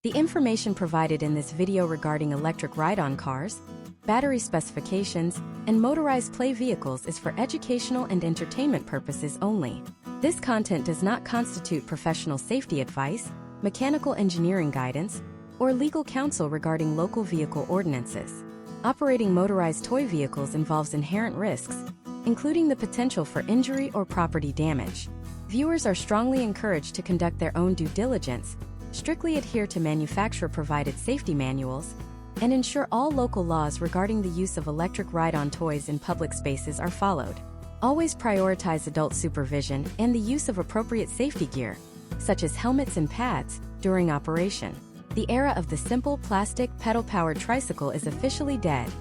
The information provided in this video regarding electric ride-on cars, battery specifications, and motorized play vehicles is for educational and entertainment purposes only. This content does not constitute professional safety advice, mechanical engineering guidance, or legal counsel regarding local vehicle ordinances. Operating motorized toy vehicles involves inherent risks, including the potential for injury or property damage. Viewers are strongly encouraged to conduct their own due diligence, strictly adhere to manufacturer-provided safety manuals, and ensure all local laws regarding the use of electric ride-on toys in public spaces are followed. Always prioritize adult supervision and the use of appropriate safety gear, such as helmets and pads, during operation. The era of the simple plastic pedal-powered tricycle is officially dead,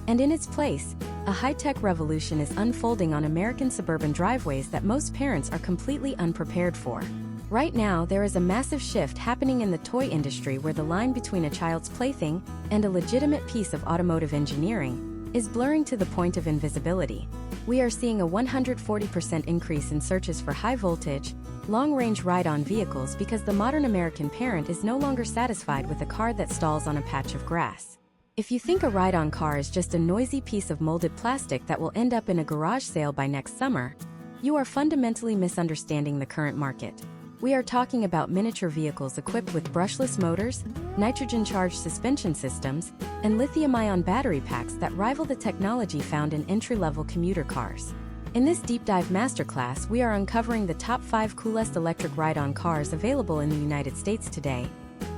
and in its place, a high-tech revolution is unfolding on American suburban driveways that most parents are completely unprepared for. Right now, there is a massive shift happening in the toy industry where the line between a child's plaything and a legitimate piece of automotive engineering is blurring to the point of invisibility. We are seeing a 140% increase in searches for high-voltage, long-range ride-on vehicles because the modern American parent is no longer satisfied with a car that stalls on a patch of grass. If you think a ride-on car is just a noisy piece of molded plastic that will end up in a garage sale by next summer, you are fundamentally misunderstanding the current market. We are talking about miniature vehicles equipped with brushless motors, nitrogen-charged suspension systems, and lithium-ion battery packs that rival the technology found in entry-level commuter cars. In this deep dive masterclass, we are uncovering the top 5 coolest electric ride-on cars available in the United States today.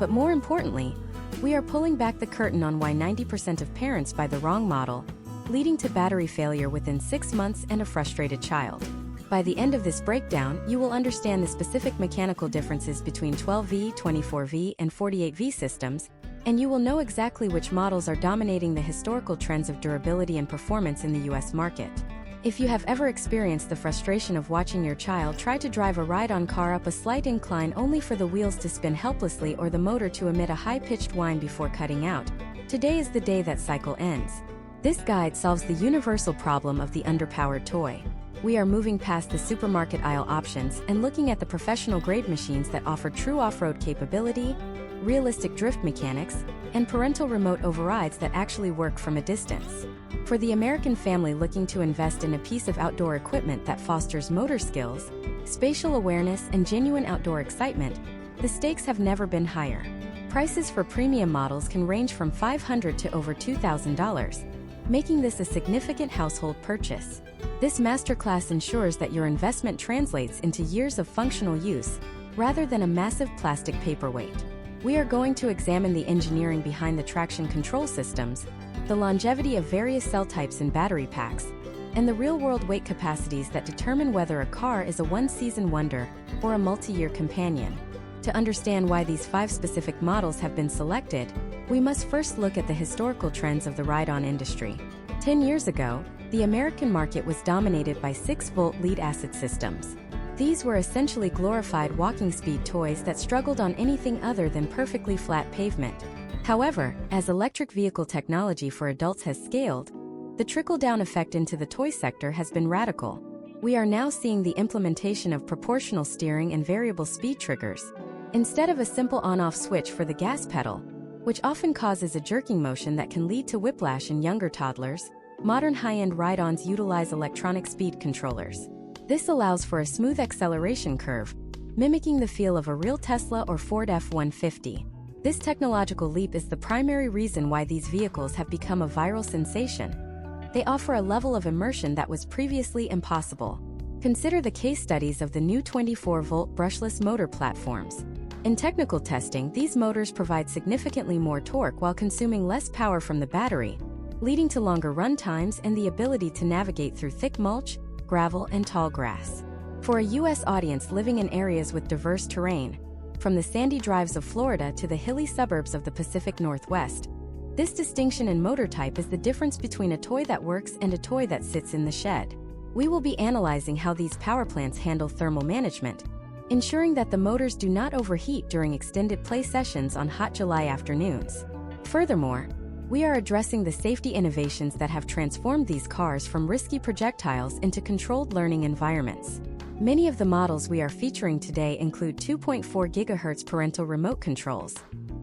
But more importantly, we are pulling back the curtain on why 90% of parents buy the wrong model, leading to battery failure within 6 months and a frustrated child. By the end of this breakdown, you will understand the specific mechanical differences between 12V, 24V, and 48V systems, and you will know exactly which models are dominating the historical trends of durability and performance in the US market. If you have ever experienced the frustration of watching your child try to drive a ride-on car up a slight incline only for the wheels to spin helplessly or the motor to emit a high-pitched whine before cutting out, today is the day that cycle ends. This guide solves the universal problem of the underpowered toy. We are moving past the supermarket aisle options and looking at the professional-grade machines that offer true off-road capability, realistic drift mechanics, and parental remote overrides that actually work from a distance. For the American family looking to invest in a piece of outdoor equipment that fosters motor skills, spatial awareness, and genuine outdoor excitement, the stakes have never been higher. Prices for premium models can range from $500 to over $2,000, making this a significant household purchase. This masterclass ensures that your investment translates into years of functional use, rather than a massive plastic paperweight. We are going to examine the engineering behind the traction control systems, the longevity of various cell types and battery packs, and the real-world weight capacities that determine whether a car is a one-season wonder or a multi-year companion. To understand why these 5 specific models have been selected, we must first look at the historical trends of the ride-on industry. 10 years ago, the American market was dominated by 6-volt lead-acid systems. These were essentially glorified walking speed toys that struggled on anything other than perfectly flat pavement. However, as electric vehicle technology for adults has scaled, the trickle-down effect into the toy sector has been radical. We are now seeing the implementation of proportional steering and variable speed triggers, instead of a simple on-off switch for the gas pedal, which often causes a jerking motion that can lead to whiplash in younger toddlers. Modern high-end ride-ons utilize electronic speed controllers. This allows for a smooth acceleration curve, mimicking the feel of a real Tesla or Ford F-150. This technological leap is the primary reason why these vehicles have become a viral sensation. They offer a level of immersion that was previously impossible. Consider the case studies of the new 24-volt brushless motor platforms. In technical testing, these motors provide significantly more torque while consuming less power from the battery, leading to longer run times and the ability to navigate through thick mulch, gravel, and tall grass. For a U.S. audience living in areas with diverse terrain, from the sandy drives of Florida to the hilly suburbs of the Pacific Northwest, this distinction in motor type is the difference between a toy that works and a toy that sits in the shed. We will be analyzing how these power plants handle thermal management, ensuring that the motors do not overheat during extended play sessions on hot July afternoons. Furthermore, we are addressing the safety innovations that have transformed these cars from risky projectiles into controlled learning environments. Many of the models we are featuring today include 2.4 GHz parental remote controls,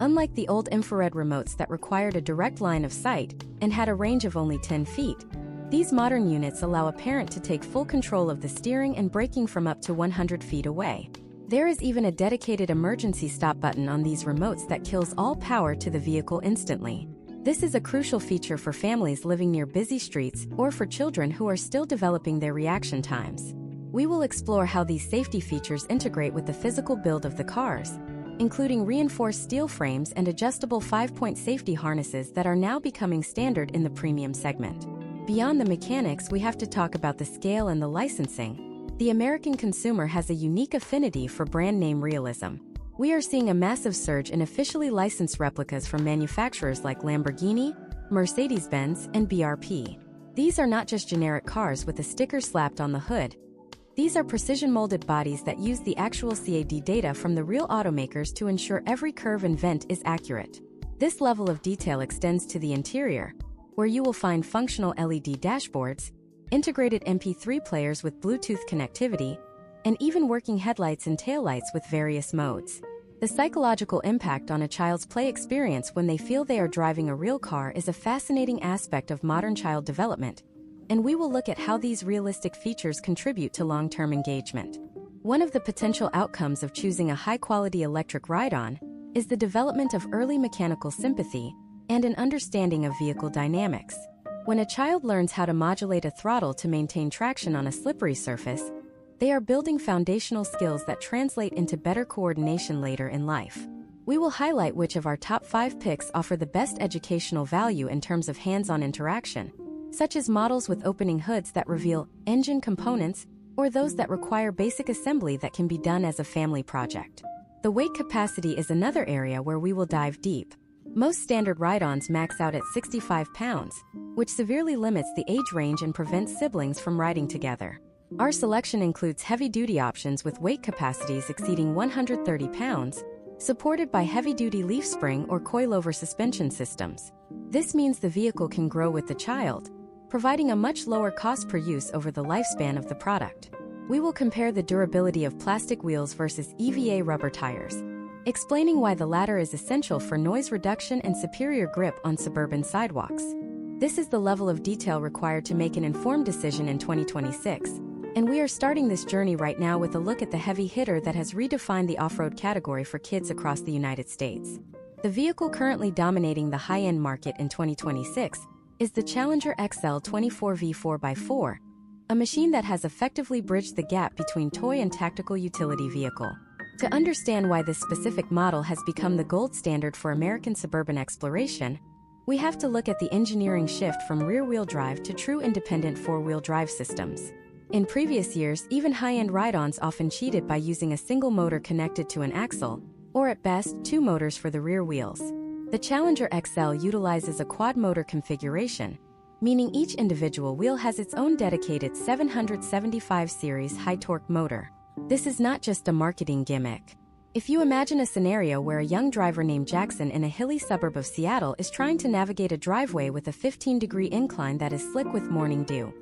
Unlike the old infrared remotes that required a direct line of sight and had a range of only 10 feet, these modern units allow a parent to take full control of the steering and braking from up to 100 feet away. There is even a dedicated emergency stop button on these remotes that kills all power to the vehicle instantly. This is a crucial feature for families living near busy streets or for children who are still developing their reaction times. We will explore how these safety features integrate with the physical build of the cars, including reinforced steel frames and adjustable 5-point safety harnesses that are now becoming standard in the premium segment. Beyond the mechanics, we have to talk about the scale and the licensing. The American consumer has a unique affinity for brand name realism. We are seeing a massive surge in officially licensed replicas from manufacturers like Lamborghini, Mercedes-Benz, and BRP. These are not just generic cars with a sticker slapped on the hood. These are precision-molded bodies that use the actual CAD data from the real automakers to ensure every curve and vent is accurate. This level of detail extends to the interior, where you will find functional LED dashboards, integrated MP3 players with Bluetooth connectivity, and even working headlights and taillights with various modes. The psychological impact on a child's play experience when they feel they are driving a real car is a fascinating aspect of modern child development, and we will look at how these realistic features contribute to long-term engagement. One of the potential outcomes of choosing a high-quality electric ride-on is the development of early mechanical sympathy and an understanding of vehicle dynamics. When a child learns how to modulate a throttle to maintain traction on a slippery surface, they are building foundational skills that translate into better coordination later in life. We will highlight which of our top 5 picks offer the best educational value in terms of hands-on interaction, such as models with opening hoods that reveal engine components or those that require basic assembly that can be done as a family project. The weight capacity is another area where we will dive deep. Most standard ride-ons max out at 65 pounds, which severely limits the age range and prevents siblings from riding together. Our selection includes heavy-duty options with weight capacities exceeding 130 pounds, supported by heavy-duty leaf spring or coilover suspension systems. This means the vehicle can grow with the child, providing a much lower cost per use over the lifespan of the product. We will compare the durability of plastic wheels versus EVA rubber tires, explaining why the latter is essential for noise reduction and superior grip on suburban sidewalks. This is the level of detail required to make an informed decision in 2026, and we are starting this journey right now with a look at the heavy hitter that has redefined the off-road category for kids across the United States. The vehicle currently dominating the high-end market in 2026 is the Challenger XL 24V 4x4, a machine that has effectively bridged the gap between toy and tactical utility vehicle. To understand why this specific model has become the gold standard for American suburban exploration, we have to look at the engineering shift from rear-wheel drive to true independent four-wheel drive systems. In previous years, even high-end ride-ons often cheated by using a single motor connected to an axle, or at best, 2 motors for the rear wheels. The Challenger XL utilizes a quad-motor configuration, meaning each individual wheel has its own dedicated 775 series high-torque motor. This is not just a marketing gimmick. If you imagine a scenario where a young driver named Jackson in a hilly suburb of Seattle is trying to navigate a driveway with a 15-degree incline that is slick with morning dew,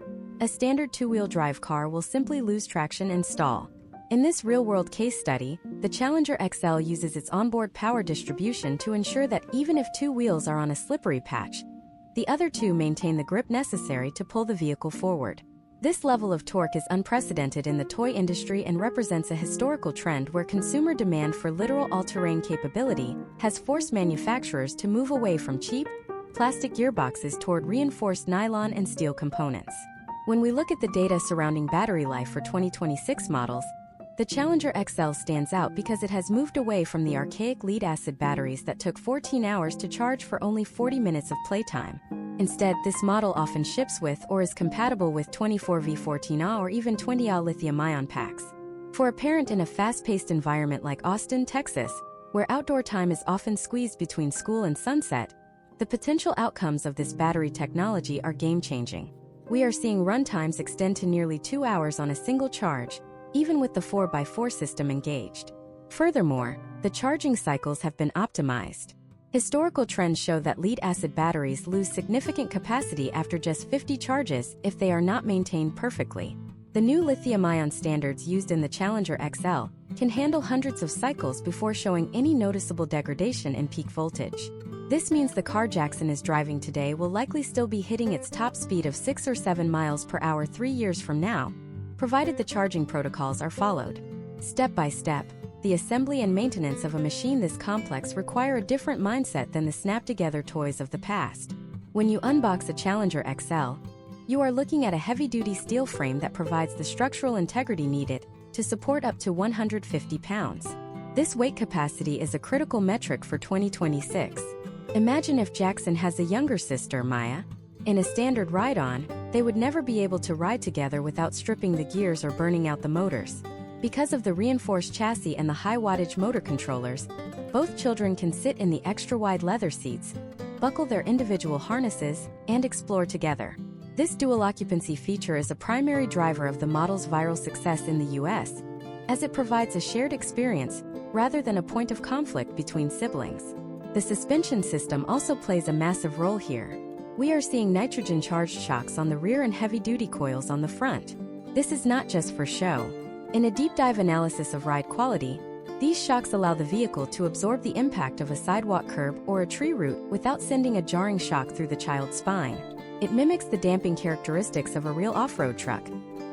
a standard two-wheel drive car will simply lose traction and stall. In this real-world case study, the Challenger XL uses its onboard power distribution to ensure that even if 2 wheels are on a slippery patch, the other 2 maintain the grip necessary to pull the vehicle forward. This level of torque is unprecedented in the toy industry and represents a historical trend where consumer demand for literal all-terrain capability has forced manufacturers to move away from cheap, plastic gearboxes toward reinforced nylon and steel components. When we look at the data surrounding battery life for 2026 models, the Challenger XL stands out because it has moved away from the archaic lead-acid batteries that took 14 hours to charge for only 40 minutes of playtime. Instead, this model often ships with or is compatible with 24V14A or even 20A lithium-ion packs. For a parent in a fast-paced environment like Austin, Texas, where outdoor time is often squeezed between school and sunset, the potential outcomes of this battery technology are game-changing. We are seeing run times extend to nearly 2 hours on a single charge, even with the 4x4 system engaged. Furthermore, the charging cycles have been optimized. Historical trends show that lead-acid batteries lose significant capacity after just 50 charges if they are not maintained perfectly. The new lithium-ion standards used in the Challenger XL can handle hundreds of cycles before showing any noticeable degradation in peak voltage. This means the car Jackson is driving today will likely still be hitting its top speed of 6 or 7 miles per hour 3 years from now, provided the charging protocols are followed. Step by step, the assembly and maintenance of a machine this complex require a different mindset than the snap-together toys of the past. When you unbox a Challenger XL, you are looking at a heavy-duty steel frame that provides the structural integrity needed to support up to 150 pounds. This weight capacity is a critical metric for 2026. Imagine if Jackson has a younger sister, Maya. In a standard ride-on, they would never be able to ride together without stripping the gears or burning out the motors. Because of the reinforced chassis and the high-wattage motor controllers, both children can sit in the extra-wide leather seats, buckle their individual harnesses, and explore together. This dual occupancy feature is a primary driver of the model's viral success in the US, as it provides a shared experience rather than a point of conflict between siblings. The suspension system also plays a massive role here. We are seeing nitrogen-charged shocks on the rear and heavy-duty coils on the front. This is not just for show. In a deep-dive analysis of ride quality, these shocks allow the vehicle to absorb the impact of a sidewalk curb or a tree root without sending a jarring shock through the child's spine. It mimics the damping characteristics of a real off-road truck,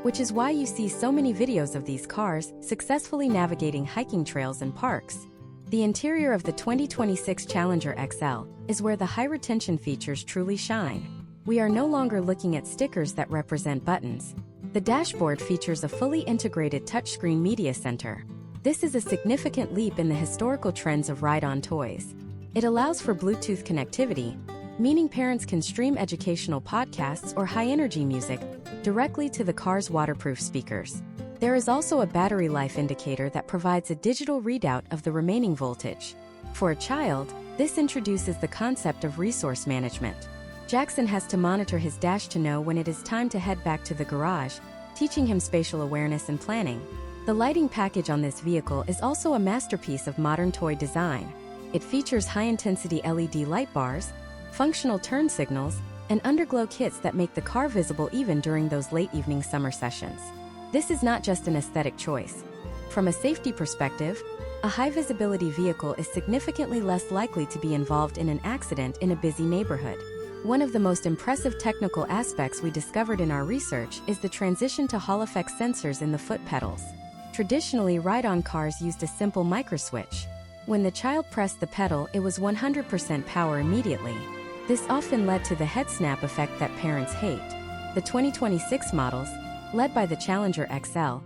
which is why you see so many videos of these cars successfully navigating hiking trails and parks. The interior of the 2026 Challenger XL is where the high-retention features truly shine. We are no longer looking at stickers that represent buttons. The dashboard features a fully integrated touchscreen media center. This is a significant leap in the historical trends of ride-on toys. It allows for Bluetooth connectivity, meaning parents can stream educational podcasts or high-energy music directly to the car's waterproof speakers. There is also a battery life indicator that provides a digital readout of the remaining voltage. For a child, this introduces the concept of resource management. Jackson has to monitor his dash to know when it is time to head back to the garage, teaching him spatial awareness and planning. The lighting package on this vehicle is also a masterpiece of modern toy design. It features high-intensity LED light bars, functional turn signals, and underglow kits that make the car visible even during those late evening summer sessions. This is not just an aesthetic choice. From a safety perspective, a high-visibility vehicle is significantly less likely to be involved in an accident in a busy neighborhood. One of the most impressive technical aspects we discovered in our research is the transition to Hall effect sensors in the foot pedals. Traditionally, ride-on cars used a simple microswitch. When the child pressed the pedal, it was 100% power immediately. This often led to the head snap effect that parents hate. The 2026 models, led by the Challenger XL,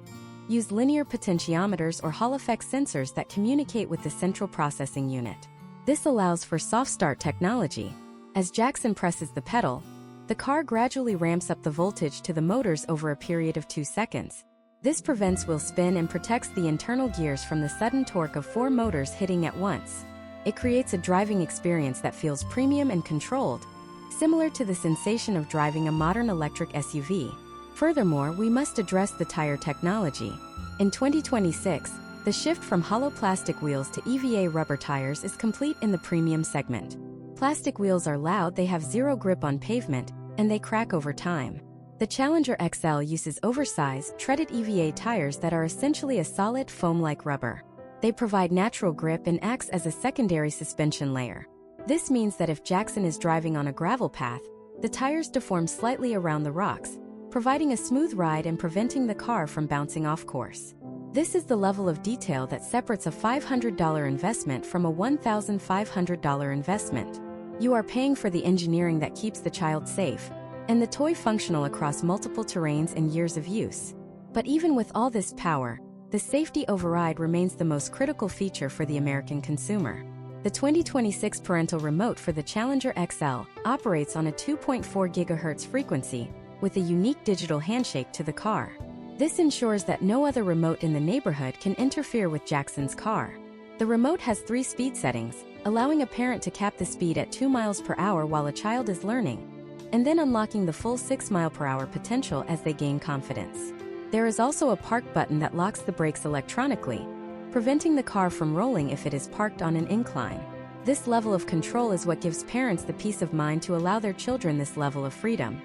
use linear potentiometers or Hall effect sensors that communicate with the central processing unit. This allows for soft start technology. As Jackson presses the pedal, the car gradually ramps up the voltage to the motors over a period of 2 seconds. This prevents wheel spin and protects the internal gears from the sudden torque of 4 motors hitting at once. It creates a driving experience that feels premium and controlled, similar to the sensation of driving a modern electric SUV. Furthermore, we must address the tire technology. In 2026, the shift from hollow plastic wheels to EVA rubber tires is complete in the premium segment. Plastic wheels are loud, they have zero grip on pavement, and they crack over time. The Challenger XL uses oversized, treaded EVA tires that are essentially a solid foam-like rubber. They provide natural grip and acts as a secondary suspension layer. This means that if Jackson is driving on a gravel path, the tires deform slightly around the rocks, providing a smooth ride and preventing the car from bouncing off course. This is the level of detail that separates a $500 investment from a $1,500 investment. You are paying for the engineering that keeps the child safe, and the toy functional across multiple terrains and years of use. But even with all this power, the safety override remains the most critical feature for the American consumer. The 2026 parental remote for the Challenger XL operates on a 2.4 GHz frequency with a unique digital handshake to the car. This ensures that no other remote in the neighborhood can interfere with Jackson's car. The remote has 3 speed settings, allowing a parent to cap the speed at 2 miles per hour while a child is learning, and then unlocking the full 6 mile per hour potential as they gain confidence. There is also a park button that locks the brakes electronically, preventing the car from rolling if it is parked on an incline. This level of control is what gives parents the peace of mind to allow their children this level of freedom.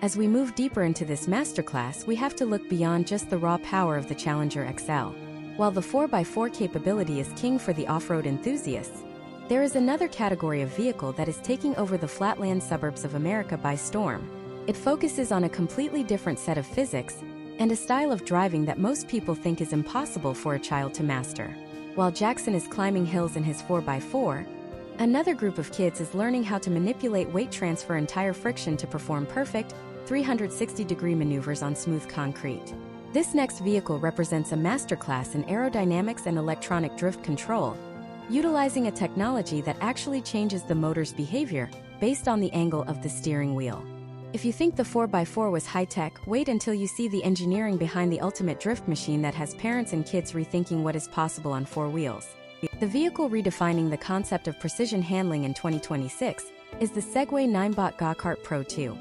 As we move deeper into this masterclass, we have to look beyond just the raw power of the Challenger XL. While the 4x4 capability is king for the off-road enthusiasts, there is another category of vehicle that is taking over the flatland suburbs of America by storm. It focuses on a completely different set of physics and a style of driving that most people think is impossible for a child to master. While Jackson is climbing hills in his 4x4, another group of kids is learning how to manipulate weight transfer and tire friction to perform perfect 360-degree maneuvers on smooth concrete. This next vehicle represents a masterclass in aerodynamics and electronic drift control, utilizing a technology that actually changes the motor's behavior based on the angle of the steering wheel. If you think the 4x4 was high-tech, wait until you see the engineering behind the ultimate drift machine that has parents and kids rethinking what is possible on four wheels. The vehicle redefining the concept of precision handling in 2026 is the Segway Ninebot Go-Kart Pro 2.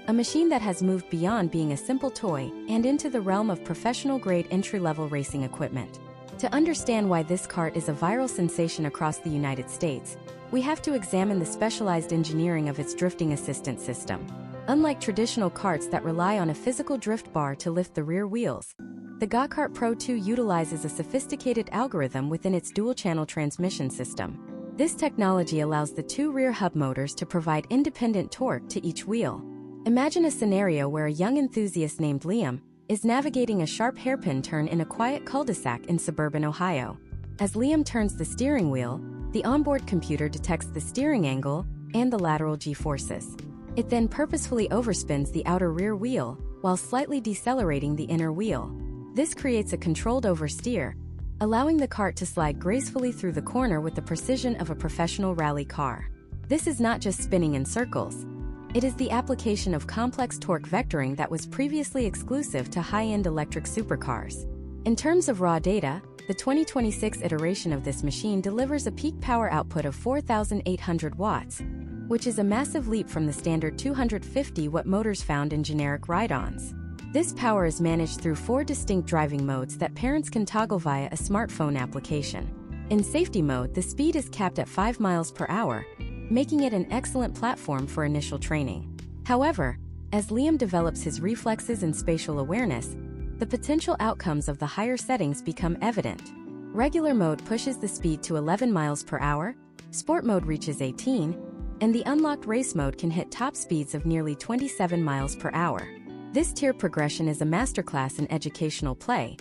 A machine that has moved beyond being a simple toy and into the realm of professional-grade entry-level racing equipment. To understand why this kart is a viral sensation across the United States, we have to examine the specialized engineering of its drifting assistance system. Unlike traditional karts that rely on a physical drift bar to lift the rear wheels, the Go-Kart Pro 2 utilizes a sophisticated algorithm within its dual-channel transmission system. This technology allows the two rear hub motors to provide independent torque to each wheel. Imagine a scenario where a young enthusiast named Liam is navigating a sharp hairpin turn in a quiet cul-de-sac in suburban Ohio. As Liam turns the steering wheel, the onboard computer detects the steering angle and the lateral G-forces. It then purposefully overspins the outer rear wheel while slightly decelerating the inner wheel. This creates a controlled oversteer, allowing the kart to slide gracefully through the corner with the precision of a professional rally car. This is not just spinning in circles. It is the application of complex torque vectoring that was previously exclusive to high-end electric supercars. In terms of raw data, the 2026 iteration of this machine delivers a peak power output of 4,800 watts, which is a massive leap from the standard 250-watt motors found in generic ride-ons. This power is managed through 4 distinct driving modes that parents can toggle via a smartphone application. In safety mode, the speed is capped at 5 miles per hour, making it an excellent platform for initial training. However, as Liam develops his reflexes and spatial awareness, the potential outcomes of the higher settings become evident. Regular mode pushes the speed to 11 miles per hour, sport mode reaches 18, and the unlocked race mode can hit top speeds of nearly 27 miles per hour. This tier progression is a masterclass in educational play,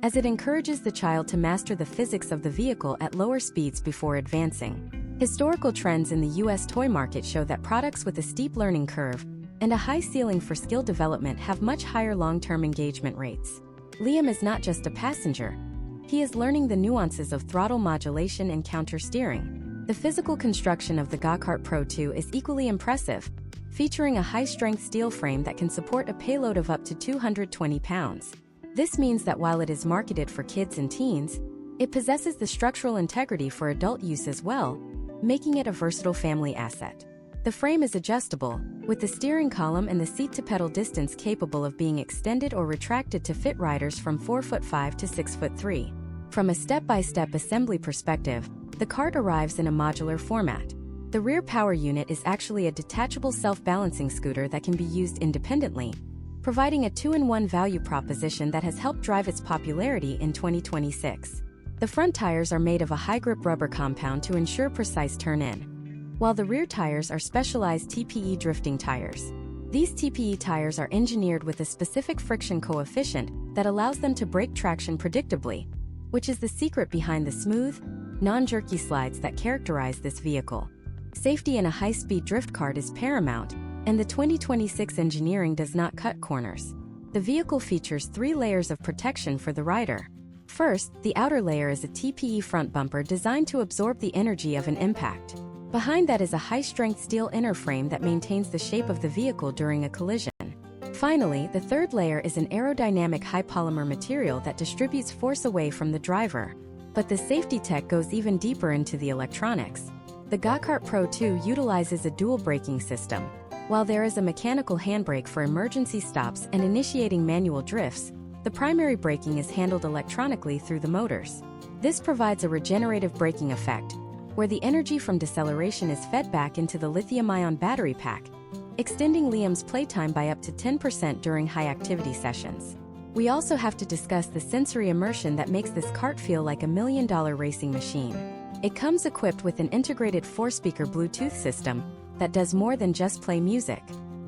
as it encourages the child to master the physics of the vehicle at lower speeds before advancing. Historical trends in the U.S. toy market show that products with a steep learning curve and a high ceiling for skill development have much higher long-term engagement rates. Liam is not just a passenger. He is learning the nuances of throttle modulation and counter-steering. The physical construction of the Go-Kart Pro 2 is equally impressive, featuring a high-strength steel frame that can support a payload of up to 220 pounds. This means that while it is marketed for kids and teens, it possesses the structural integrity for adult use as well, making it a versatile family asset. The frame is adjustable, with the steering column and the seat-to-pedal distance capable of being extended or retracted to fit riders from 4'5" to 6'3". From a step-by-step assembly perspective, the kart arrives in a modular format. The rear power unit is actually a detachable self-balancing scooter that can be used independently, providing a 2-in-1 value proposition that has helped drive its popularity in 2026. The front tires are made of a high-grip rubber compound to ensure precise turn-in, while the rear tires are specialized TPE drifting tires. These TPE tires are engineered with a specific friction coefficient that allows them to break traction predictably, which is the secret behind the smooth, non-jerky slides that characterize this vehicle. Safety in a high-speed drift kart is paramount, and the 2026 engineering does not cut corners. The vehicle features 3 layers of protection for the rider. First, the outer layer is a TPE front bumper designed to absorb the energy of an impact. Behind that is a high-strength steel inner frame that maintains the shape of the vehicle during a collision. Finally, the third layer is an aerodynamic high-polymer material that distributes force away from the driver. But the safety tech goes even deeper into the electronics. The Go-Kart Pro 2 utilizes a dual braking system. While there is a mechanical handbrake for emergency stops and initiating manual drifts, the primary braking is handled electronically through the motors. This provides a regenerative braking effect, where the energy from deceleration is fed back into the lithium-ion battery pack, extending Liam's playtime by up to 10% during high-activity sessions. We also have to discuss the sensory immersion that makes this cart feel like a million-dollar racing machine. It comes equipped with an integrated 4-speaker Bluetooth system that does more than just play music.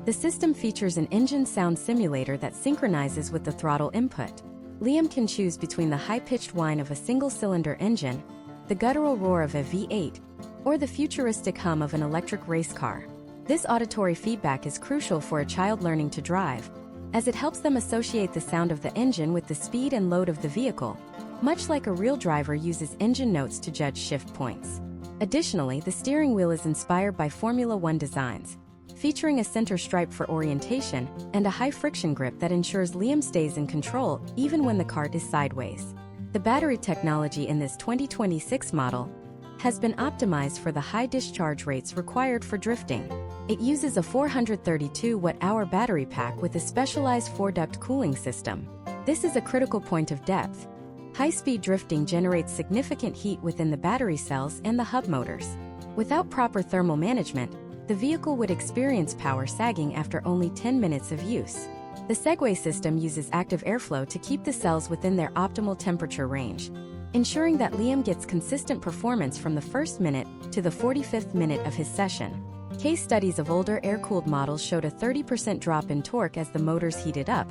The system features an engine sound simulator that synchronizes with the throttle input. Liam can choose between the high-pitched whine of a single-cylinder engine, the guttural roar of a V8, or the futuristic hum of an electric race car. This auditory feedback is crucial for a child learning to drive, as it helps them associate the sound of the engine with the speed and load of the vehicle, much like a real driver uses engine notes to judge shift points. Additionally, the steering wheel is inspired by Formula One designs, featuring a center stripe for orientation and a high-friction grip that ensures Liam stays in control even when the cart is sideways. The battery technology in this 2026 model has been optimized for the high discharge rates required for drifting. It uses a 432 watt-hour battery pack with a specialized 4-duct cooling system. This is a critical point of depth. High-speed drifting generates significant heat within the battery cells and the hub motors. Without proper thermal management, the vehicle would experience power sagging after only 10 minutes of use. The Segway system uses active airflow to keep the cells within their optimal temperature range, ensuring that Liam gets consistent performance from the first minute to the 45th minute of his session. Case studies of older air-cooled models showed a 30% drop in torque as the motors heated up.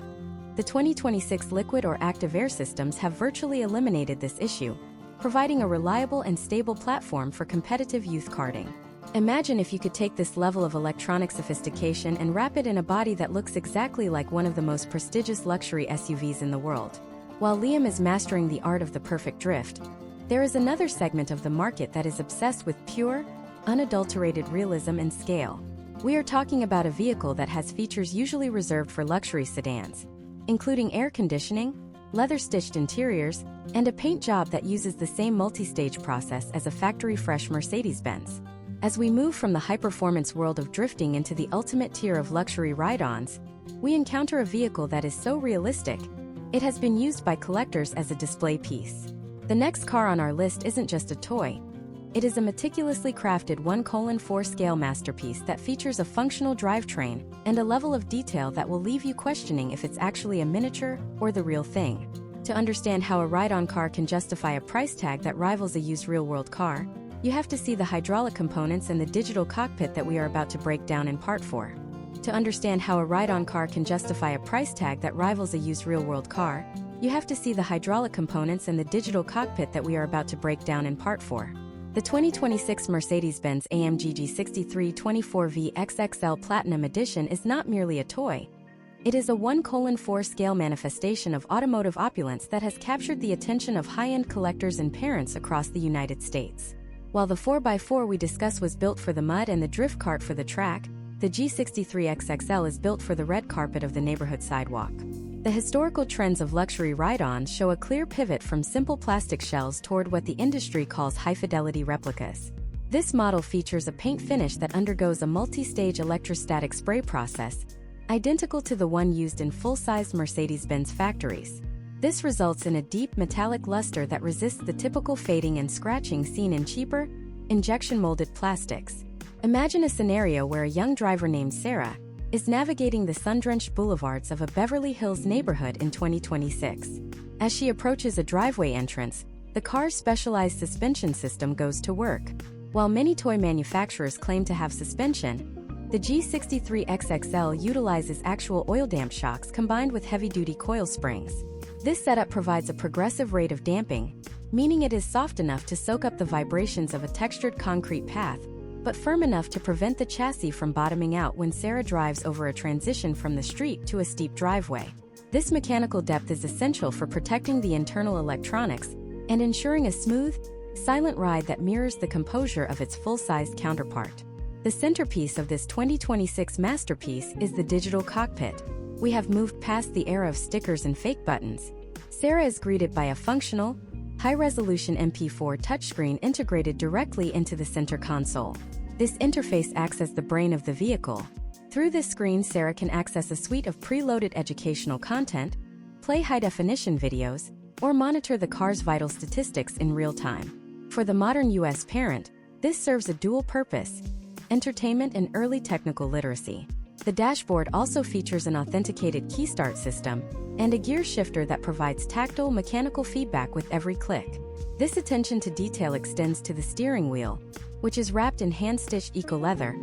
The 2026 liquid or active air systems have virtually eliminated this issue, providing a reliable and stable platform for competitive youth karting. Imagine if you could take this level of electronic sophistication and wrap it in a body that looks exactly like one of the most prestigious luxury SUVs in the world. While Liam is mastering the art of the perfect drift, there is another segment of the market that is obsessed with pure, unadulterated realism and scale. We are talking about a vehicle that has features usually reserved for luxury sedans, including air conditioning, leather-stitched interiors, and a paint job that uses the same multi-stage process as a factory-fresh Mercedes-Benz. As we move from the high-performance world of drifting into the ultimate tier of luxury ride-ons, we encounter a vehicle that is so realistic, it has been used by collectors as a display piece. The next car on our list isn't just a toy. It is a meticulously crafted 1:4 scale masterpiece that features a functional drivetrain and a level of detail that will leave you questioning if it's actually a miniature or the real thing. To understand how a ride-on car can justify a price tag that rivals a used real-world car, you have to see the hydraulic components and the digital cockpit that we are about to break down in Part 4. To understand how a ride-on car can justify a price tag that rivals a used real-world car, you have to see the hydraulic components and the digital cockpit that we are about to break down in Part 4. The 2026 Mercedes-Benz AMG G63 24V XXL Platinum Edition is not merely a toy. It is a 1:4 scale manifestation of automotive opulence that has captured the attention of high-end collectors and parents across the United States. While the 4x4 we discuss was built for the mud and the drift cart for the track, the G63 XXL is built for the red carpet of the neighborhood sidewalk. The historical trends of luxury ride-ons show a clear pivot from simple plastic shells toward what the industry calls high-fidelity replicas. This model features a paint finish that undergoes a multi-stage electrostatic spray process, identical to the one used in full-sized Mercedes-Benz factories. This results in a deep metallic luster that resists the typical fading and scratching seen in cheaper, injection-molded plastics. Imagine a scenario where a young driver named Sarah is navigating the sun-drenched boulevards of a Beverly Hills neighborhood in 2026. As she approaches a driveway entrance, the car's specialized suspension system goes to work. While many toy manufacturers claim to have suspension, the G63 XXL utilizes actual oil damp shocks combined with heavy-duty coil springs. This setup provides a progressive rate of damping, meaning it is soft enough to soak up the vibrations of a textured concrete path, but firm enough to prevent the chassis from bottoming out when Sarah drives over a transition from the street to a steep driveway. This mechanical depth is essential for protecting the internal electronics and ensuring a smooth, silent ride that mirrors the composure of its full-sized counterpart. The centerpiece of this 2026 masterpiece is the digital cockpit. We have moved past the era of stickers and fake buttons. Sarah is greeted by a functional, high-resolution MP4 touchscreen integrated directly into the center console. This interface acts as the brain of the vehicle. Through this screen, Sarah can access a suite of preloaded educational content, play high-definition videos, or monitor the car's vital statistics in real time. For the modern U.S. parent, this serves a dual purpose: entertainment and early technical literacy. The dashboard also features an authenticated key start system and a gear shifter that provides tactile mechanical feedback with every click. This attention to detail extends to the steering wheel, which is wrapped in hand-stitched eco-leather,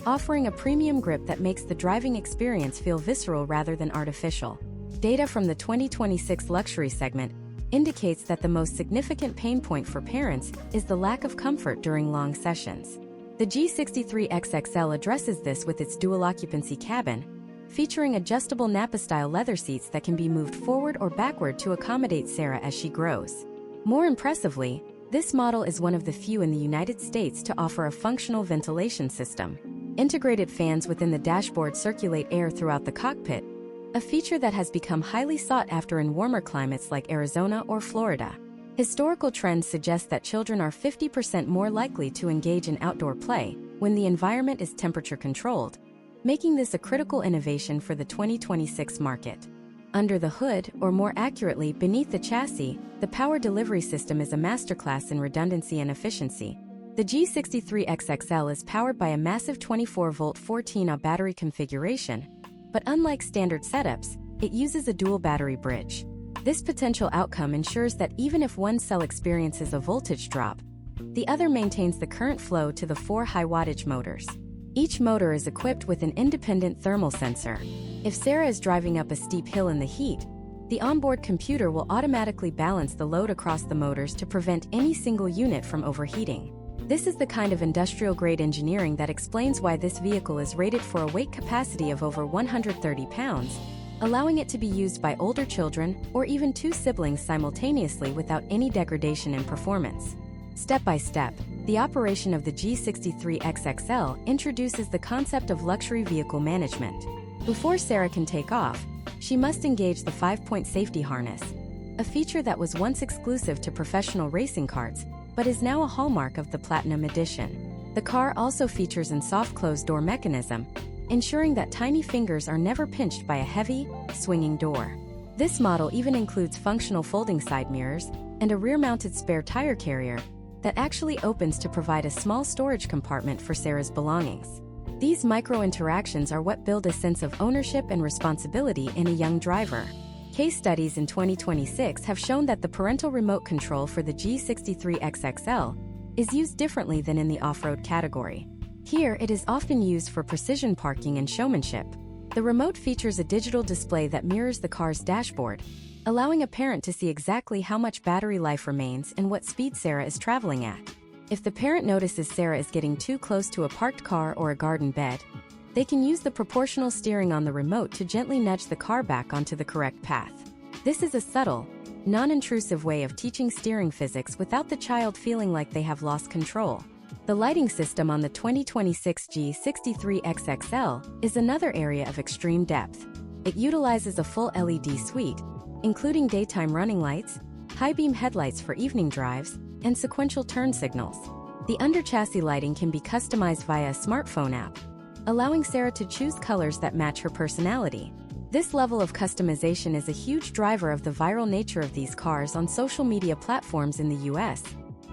offering a premium grip that makes the driving experience feel visceral rather than artificial. Data from the 2026 luxury segment indicates that the most significant pain point for parents is the lack of comfort during long sessions. The G63XXL addresses this with its dual-occupancy cabin, featuring adjustable Napa-style leather seats that can be moved forward or backward to accommodate Sarah as she grows. More impressively, this model is one of the few in the United States to offer a functional ventilation system. Integrated fans within the dashboard circulate air throughout the cockpit, a feature that has become highly sought after in warmer climates like Arizona or Florida. Historical trends suggest that children are 50% more likely to engage in outdoor play when the environment is temperature-controlled, making this a critical innovation for the 2026 market. Under the hood, or more accurately, beneath the chassis, the power delivery system is a masterclass in redundancy and efficiency. The G63XXL is powered by a massive 24-volt 14Ah battery configuration, but unlike standard setups, it uses a dual battery bridge. This potential outcome ensures that even if one cell experiences a voltage drop, the other maintains the current flow to the 4 high-wattage motors. Each motor is equipped with an independent thermal sensor. If Sarah is driving up a steep hill in the heat, the onboard computer will automatically balance the load across the motors to prevent any single unit from overheating. This is the kind of industrial-grade engineering that explains why this vehicle is rated for a weight capacity of over 130 pounds, allowing it to be used by older children or even 2 siblings simultaneously without any degradation in performance. Step by step, the operation of the G63XXL introduces the concept of luxury vehicle management. Before Sarah can take off, she must engage the 5-point safety harness, a feature that was once exclusive to professional racing carts, but is now a hallmark of the Platinum Edition. The car also features a soft closed door mechanism, ensuring that tiny fingers are never pinched by a heavy, swinging door. This model even includes functional folding side mirrors and a rear-mounted spare tire carrier that actually opens to provide a small storage compartment for Sarah's belongings. These micro-interactions are what build a sense of ownership and responsibility in a young driver. Case studies in 2026 have shown that the parental remote control for the G63XXL is used differently than in the off-road category. Here, it is often used for precision parking and showmanship. The remote features a digital display that mirrors the car's dashboard, allowing a parent to see exactly how much battery life remains and what speed Sarah is traveling at. If the parent notices Sarah is getting too close to a parked car or a garden bed, they can use the proportional steering on the remote to gently nudge the car back onto the correct path. This is a subtle, non-intrusive way of teaching steering physics without the child feeling like they have lost control. The lighting system on the 2026 G63XXL is another area of extreme depth. It utilizes a full LED suite, including daytime running lights, high-beam headlights for evening drives, and sequential turn signals. The under-chassis lighting can be customized via a smartphone app, allowing Sarah to choose colors that match her personality. This level of customization is a huge driver of the viral nature of these cars on social media platforms in the US,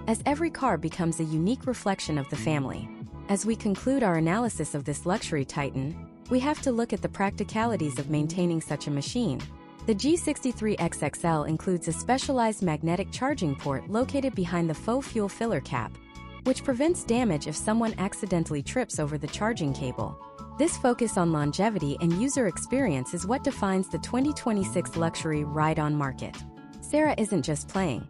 as every car becomes a unique reflection of the family. As we conclude our analysis of this luxury titan, we have to look at the practicalities of maintaining such a machine. The G63XXL includes a specialized magnetic charging port located behind the faux fuel filler cap, which prevents damage if someone accidentally trips over the charging cable. This focus on longevity and user experience is what defines the 2026 luxury ride-on market. Sarah isn't just playing.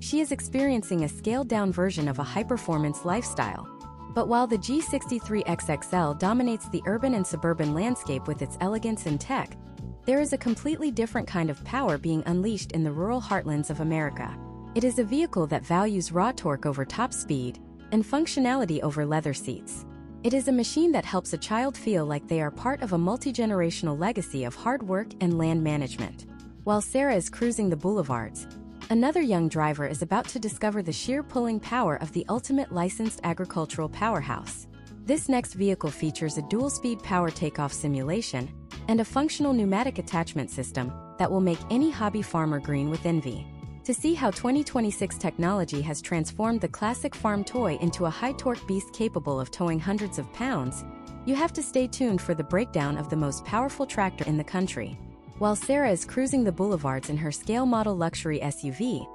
She is experiencing a scaled-down version of a high-performance lifestyle. But while the G63XXL dominates the urban and suburban landscape with its elegance and tech, there is a completely different kind of power being unleashed in the rural heartlands of America. It is a vehicle that values raw torque over top speed and functionality over leather seats. It is a machine that helps a child feel like they are part of a multi-generational legacy of hard work and land management. While Sarah is cruising the boulevards, another young driver is about to discover the sheer pulling power of the ultimate licensed agricultural powerhouse. This next vehicle features a dual-speed power takeoff simulation and a functional pneumatic attachment system that will make any hobby farmer green with envy. To see how 2026 technology has transformed the classic farm toy into a high-torque beast capable of towing hundreds of pounds, you have to stay tuned for the breakdown of the most powerful tractor in the country. While Sarah is cruising the boulevards in her scale model luxury SUV,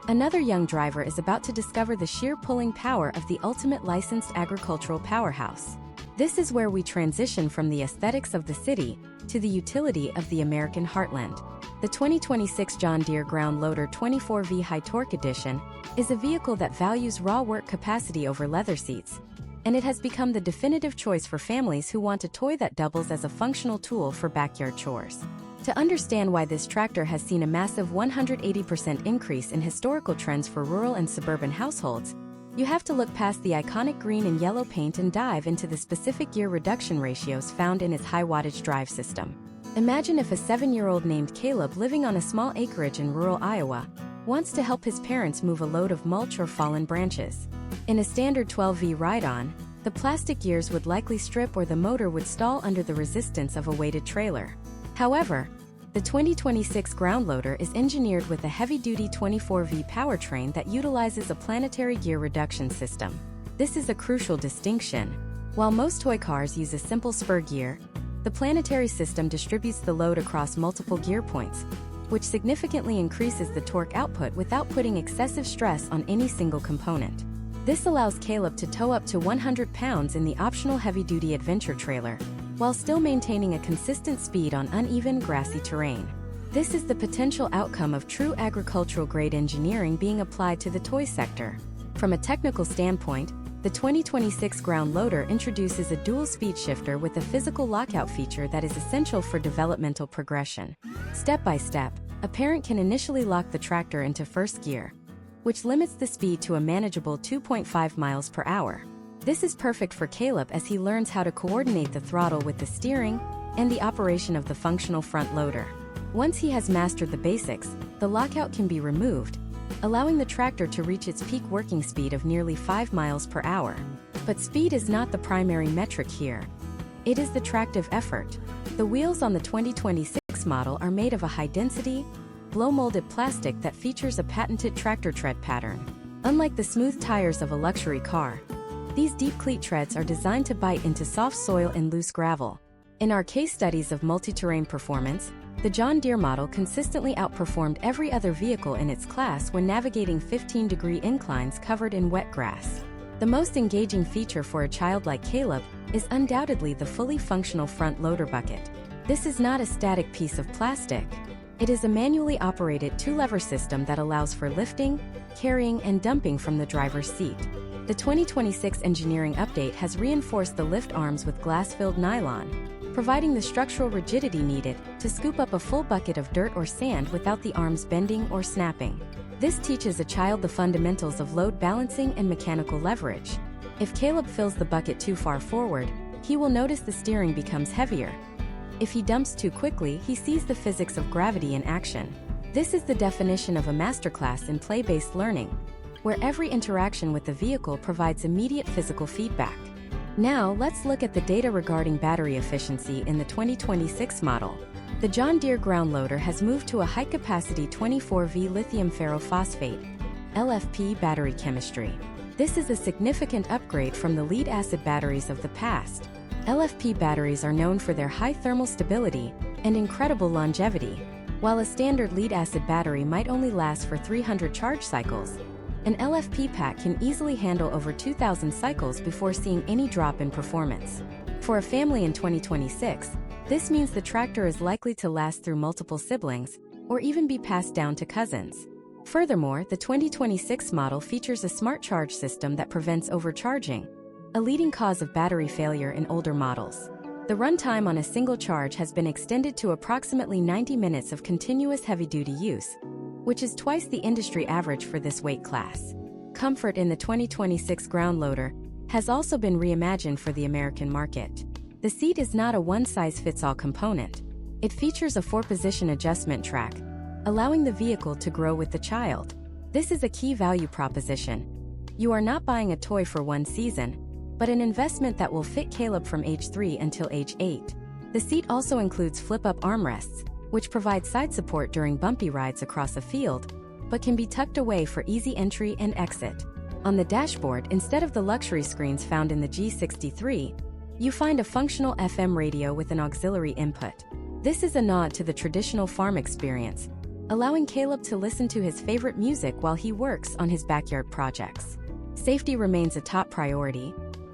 another young driver is about to discover the sheer pulling power of the ultimate licensed agricultural powerhouse. This is where we transition from the aesthetics of the city to the utility of the American heartland. The 2026 John Deere Ground Loader 24V High Torque Edition is a vehicle that values raw work capacity over leather seats, and it has become the definitive choice for families who want a toy that doubles as a functional tool for backyard chores. To understand why this tractor has seen a massive 180% increase in historical trends for rural and suburban households, you have to look past the iconic green and yellow paint and dive into the specific gear reduction ratios found in its high-wattage drive system. Imagine if a 7-year-old named Caleb living on a small acreage in rural Iowa wants to help his parents move a load of mulch or fallen branches. In a standard 12V ride-on, the plastic gears would likely strip or the motor would stall under the resistance of a weighted trailer. However, the 2026 Ground Loader is engineered with a heavy-duty 24V powertrain that utilizes a planetary gear reduction system. This is a crucial distinction. While most toy cars use a simple spur gear, the planetary system distributes the load across multiple gear points, which significantly increases the torque output without putting excessive stress on any single component. This allows Caleb to tow up to 100 pounds in the optional heavy-duty adventure trailer, while still maintaining a consistent speed on uneven, grassy terrain. This is the potential outcome of true agricultural-grade engineering being applied to the toy sector. From a technical standpoint, the 2026 Ground Loader introduces a dual speed shifter with a physical lockout feature that is essential for developmental progression. Step by step, a parent can initially lock the tractor into first gear, which limits the speed to a manageable 2.5 miles per hour. This is perfect for Caleb as he learns how to coordinate the throttle with the steering and the operation of the functional front loader. Once he has mastered the basics, the lockout can be removed, allowing the tractor to reach its peak working speed of nearly 5 miles per hour. But speed is not the primary metric here. It is the tractive effort. The wheels on the 2026 model are made of a high-density, blow-molded plastic that features a patented tractor tread pattern. Unlike the smooth tires of a luxury car, these deep cleat treads are designed to bite into soft soil and loose gravel. In our case studies of multi-terrain performance, the John Deere model consistently outperformed every other vehicle in its class when navigating 15-degree inclines covered in wet grass. The most engaging feature for a child like Caleb is undoubtedly the fully functional front loader bucket. This is not a static piece of plastic. It is a manually operated 2-lever system that allows for lifting, carrying, and dumping from the driver's seat. The 2026 engineering update has reinforced the lift arms with glass-filled nylon, providing the structural rigidity needed to scoop up a full bucket of dirt or sand without the arms bending or snapping. This teaches a child the fundamentals of load balancing and mechanical leverage. If Caleb fills the bucket too far forward, he will notice the steering becomes heavier. If he dumps too quickly, he sees the physics of gravity in action. This is the definition of a masterclass in play-based learning, where every interaction with the vehicle provides immediate physical feedback. Now, let's look at the data regarding battery efficiency in the 2026 model. The John Deere Ground Loader has moved to a high-capacity 24V lithium ferrophosphate (LFP) battery chemistry. This is a significant upgrade from the lead-acid batteries of the past. LFP batteries are known for their high thermal stability and incredible longevity. While a standard lead-acid battery might only last for 300 charge cycles, an LFP pack can easily handle over 2,000 cycles before seeing any drop in performance. For a family in 2026, this means the tractor is likely to last through multiple siblings, or even be passed down to cousins. Furthermore, the 2026 model features a smart charge system that prevents overcharging, a leading cause of battery failure in older models. The runtime on a single charge has been extended to approximately 90 minutes of continuous heavy-duty use, which is twice the industry average for this weight class. Comfort in the 2026 Ground Loader has also been reimagined for the American market. The seat is not a one-size-fits-all component. It features a 4-position adjustment track, allowing the vehicle to grow with the child. This is a key value proposition. You are not buying a toy for one season, but an investment that will fit Caleb from age 3 until age 8. The seat also includes flip-up armrests, which provide side support during bumpy rides across a field, but can be tucked away for easy entry and exit. On the dashboard, instead of the luxury screens found in the G63, you find a functional FM radio with an auxiliary input. This is a nod to the traditional farm experience, allowing Caleb to listen to his favorite music while he works on his backyard projects. Safety remains a top priority,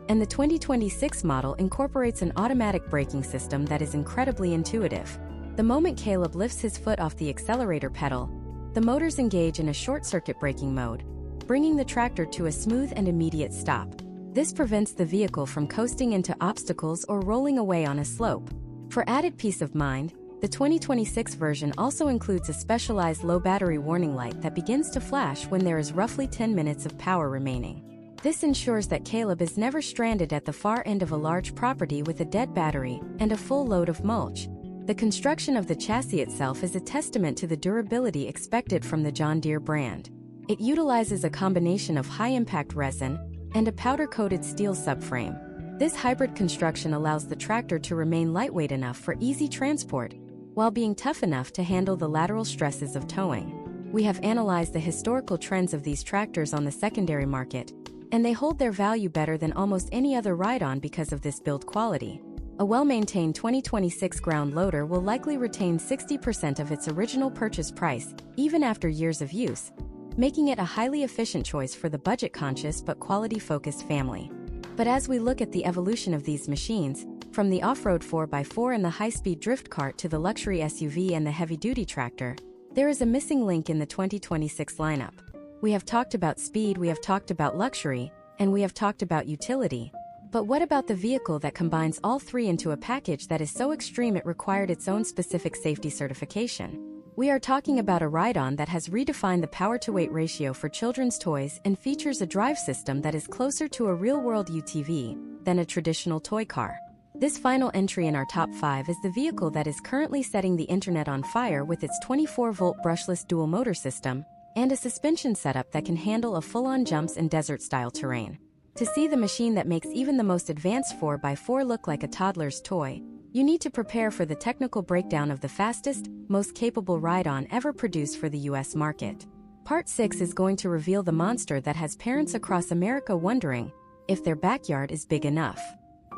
and the 2026 model incorporates an automatic braking system that is incredibly intuitive. The moment Caleb lifts his foot off the accelerator pedal, the motors engage in a short-circuit braking mode, bringing the tractor to a smooth and immediate stop. This prevents the vehicle from coasting into obstacles or rolling away on a slope. For added peace of mind, the 2026 version also includes a specialized low battery warning light that begins to flash when there is roughly 10 minutes of power remaining. This ensures that Caleb is never stranded at the far end of a large property with a dead battery and a full load of mulch. The construction of the chassis itself is a testament to the durability expected from the John Deere brand. It utilizes a combination of high-impact resin and a powder-coated steel subframe. This hybrid construction allows the tractor to remain lightweight enough for easy transport, while being tough enough to handle the lateral stresses of towing. We have analyzed the historical trends of these tractors on the secondary market, and they hold their value better than almost any other ride-on because of this build quality. A well-maintained 2026 ground loader will likely retain 60% of its original purchase price, even after years of use, making it a highly efficient choice for the budget-conscious but quality-focused family. But as we look at the evolution of these machines, from the off-road 4x4 and the high-speed drift cart to the luxury SUV and the heavy-duty tractor, there is a missing link in the 2026 lineup. We have talked about speed, we have talked about luxury, and we have talked about utility. But what about the vehicle that combines all three into a package that is so extreme it required its own specific safety certification? We are talking about a ride-on that has redefined the power-to-weight ratio for children's toys and features a drive system that is closer to a real-world UTV than a traditional toy car. This final entry in our top 5 is the vehicle that is currently setting the internet on fire with its 24-volt brushless dual-motor system and a suspension setup that can handle a full-on jumps in desert-style terrain. To see the machine that makes even the most advanced 4x4 look like a toddler's toy, you need to prepare for the technical breakdown of the fastest, most capable ride-on ever produced for the US market. Part 6 is going to reveal the monster that has parents across America wondering if their backyard is big enough.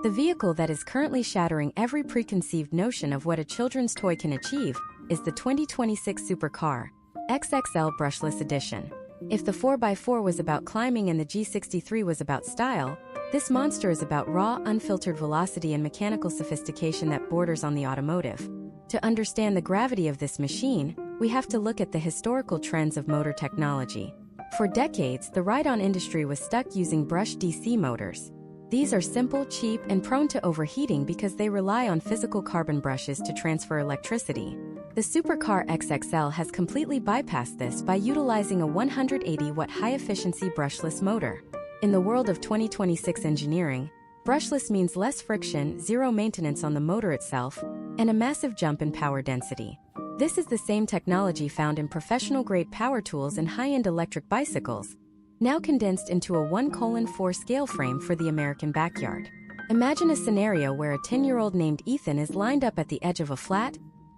The vehicle that is currently shattering every preconceived notion of what a children's toy can achieve is the 2026 Supercar XXL Brushless Edition. If the 4x4 was about climbing and the G63 was about style, this monster is about raw, unfiltered velocity and mechanical sophistication that borders on the automotive. To understand the gravity of this machine, we have to look at the historical trends of motor technology. For decades, the ride-on industry was stuck using brushed DC motors. These are simple, cheap, and prone to overheating because they rely on physical carbon brushes to transfer electricity. The Supercar XXL has completely bypassed this by utilizing a 180-watt high-efficiency brushless motor. In the world of 2026 engineering, brushless means less friction, zero maintenance on the motor itself, and a massive jump in power density. This is the same technology found in professional-grade power tools and high-end electric bicycles, now condensed into a 1:4 scale frame for the American backyard. Imagine a scenario where a 10-year-old named Ethan is lined up at the edge of a flat,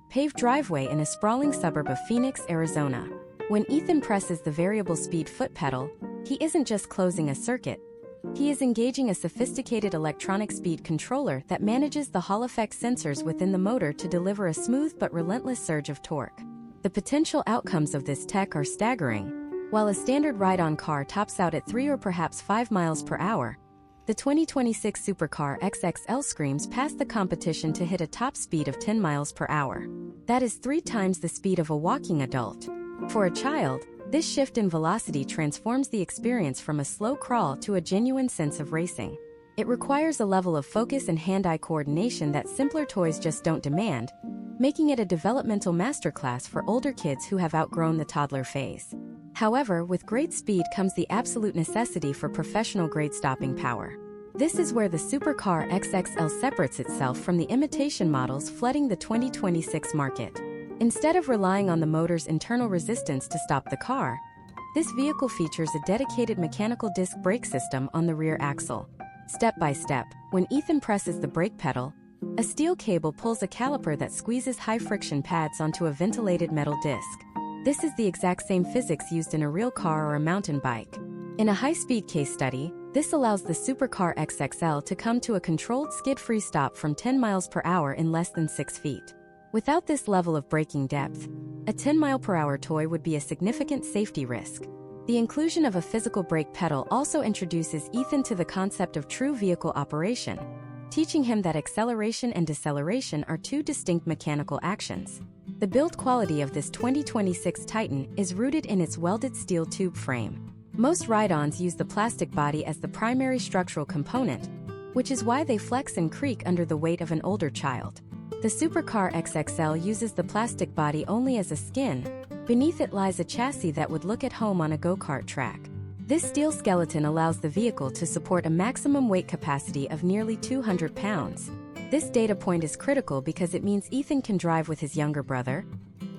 paved driveway in a sprawling suburb of Phoenix, Arizona. When Ethan presses the variable speed foot pedal, he isn't just closing a circuit. He is engaging a sophisticated electronic speed controller that manages the Hall effect sensors within the motor to deliver a smooth but relentless surge of torque. The potential outcomes of this tech are staggering. While a standard ride-on car tops out at 3 or perhaps 5 miles per hour, the 2026 Supercar XXL screams past the competition to hit a top speed of 10 miles per hour. That is 3 times the speed of a walking adult. For a child, this shift in velocity transforms the experience from a slow crawl to a genuine sense of racing. It requires a level of focus and hand-eye coordination that simpler toys just don't demand, making it a developmental masterclass for older kids who have outgrown the toddler phase. However, with great speed comes the absolute necessity for professional-grade stopping power. This is where the Supercar XXL separates itself from the imitation models flooding the 2026 market. Instead of relying on the motor's internal resistance to stop the car, this vehicle features a dedicated mechanical disc brake system on the rear axle. Step by step, when Ethan presses the brake pedal, a steel cable pulls a caliper that squeezes high-friction pads onto a ventilated metal disc. This is the exact same physics used in a real car or a mountain bike. In a high-speed case study, this allows the Supercar XXL to come to a controlled skid-free stop from 10 miles per hour in less than 6 feet. Without this level of braking depth, a 10-mile-per-hour toy would be a significant safety risk. The inclusion of a physical brake pedal also introduces Ethan to the concept of true vehicle operation, teaching him that acceleration and deceleration are two distinct mechanical actions. The build quality of this 2026 Titan is rooted in its welded steel tube frame. Most ride-ons use the plastic body as the primary structural component, which is why they flex and creak under the weight of an older child. The Supercar XXL uses the plastic body only as a skin. Beneath it lies a chassis that would look at home on a go-kart track. This steel skeleton allows the vehicle to support a maximum weight capacity of nearly 200 pounds. This data point is critical because it means Ethan can drive with his younger brother,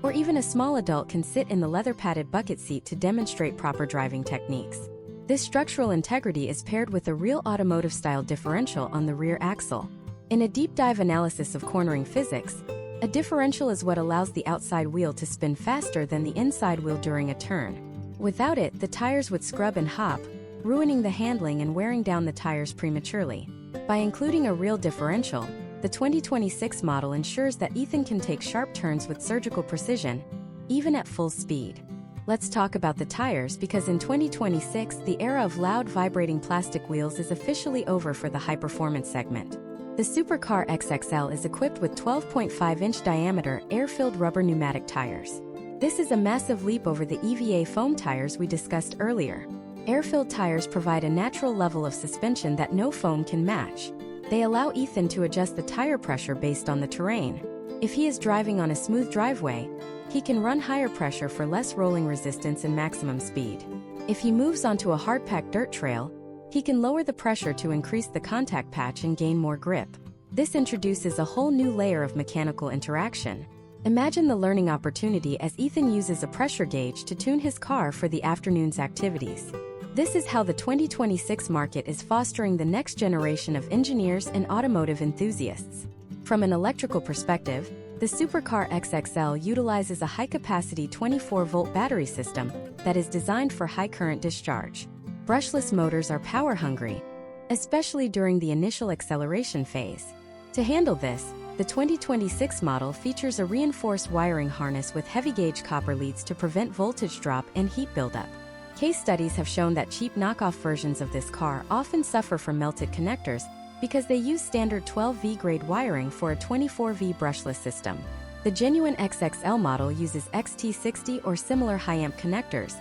or even a small adult can sit in the leather-padded bucket seat to demonstrate proper driving techniques. This structural integrity is paired with a real automotive-style differential on the rear axle. In a deep-dive analysis of cornering physics, a differential is what allows the outside wheel to spin faster than the inside wheel during a turn. Without it, the tires would scrub and hop, ruining the handling and wearing down the tires prematurely. By including a real differential, the 2026 model ensures that Ethan can take sharp turns with surgical precision, even at full speed. Let's talk about the tires because in 2026, the era of loud vibrating plastic wheels is officially over for the high-performance segment. The Supercar XXL is equipped with 12.5-inch diameter air-filled rubber pneumatic tires. This is a massive leap over the EVA foam tires we discussed earlier. Air-filled tires provide a natural level of suspension that no foam can match. They allow Ethan to adjust the tire pressure based on the terrain. If he is driving on a smooth driveway, he can run higher pressure for less rolling resistance and maximum speed. If he moves onto a hard-packed dirt trail, he can lower the pressure to increase the contact patch and gain more grip. This introduces a whole new layer of mechanical interaction. Imagine the learning opportunity as Ethan uses a pressure gauge to tune his car for the afternoon's activities. This is how the 2026 market is fostering the next generation of engineers and automotive enthusiasts. From an electrical perspective, the Supercar XXL utilizes a high-capacity 24-volt battery system that is designed for high current discharge. Brushless motors are power-hungry, especially during the initial acceleration phase. To handle this, the 2026 model features a reinforced wiring harness with heavy-gauge copper leads to prevent voltage drop and heat buildup. Case studies have shown that cheap knockoff versions of this car often suffer from melted connectors because they use standard 12V grade wiring for a 24V brushless system. The genuine XXL model uses XT60 or similar high-amp connectors,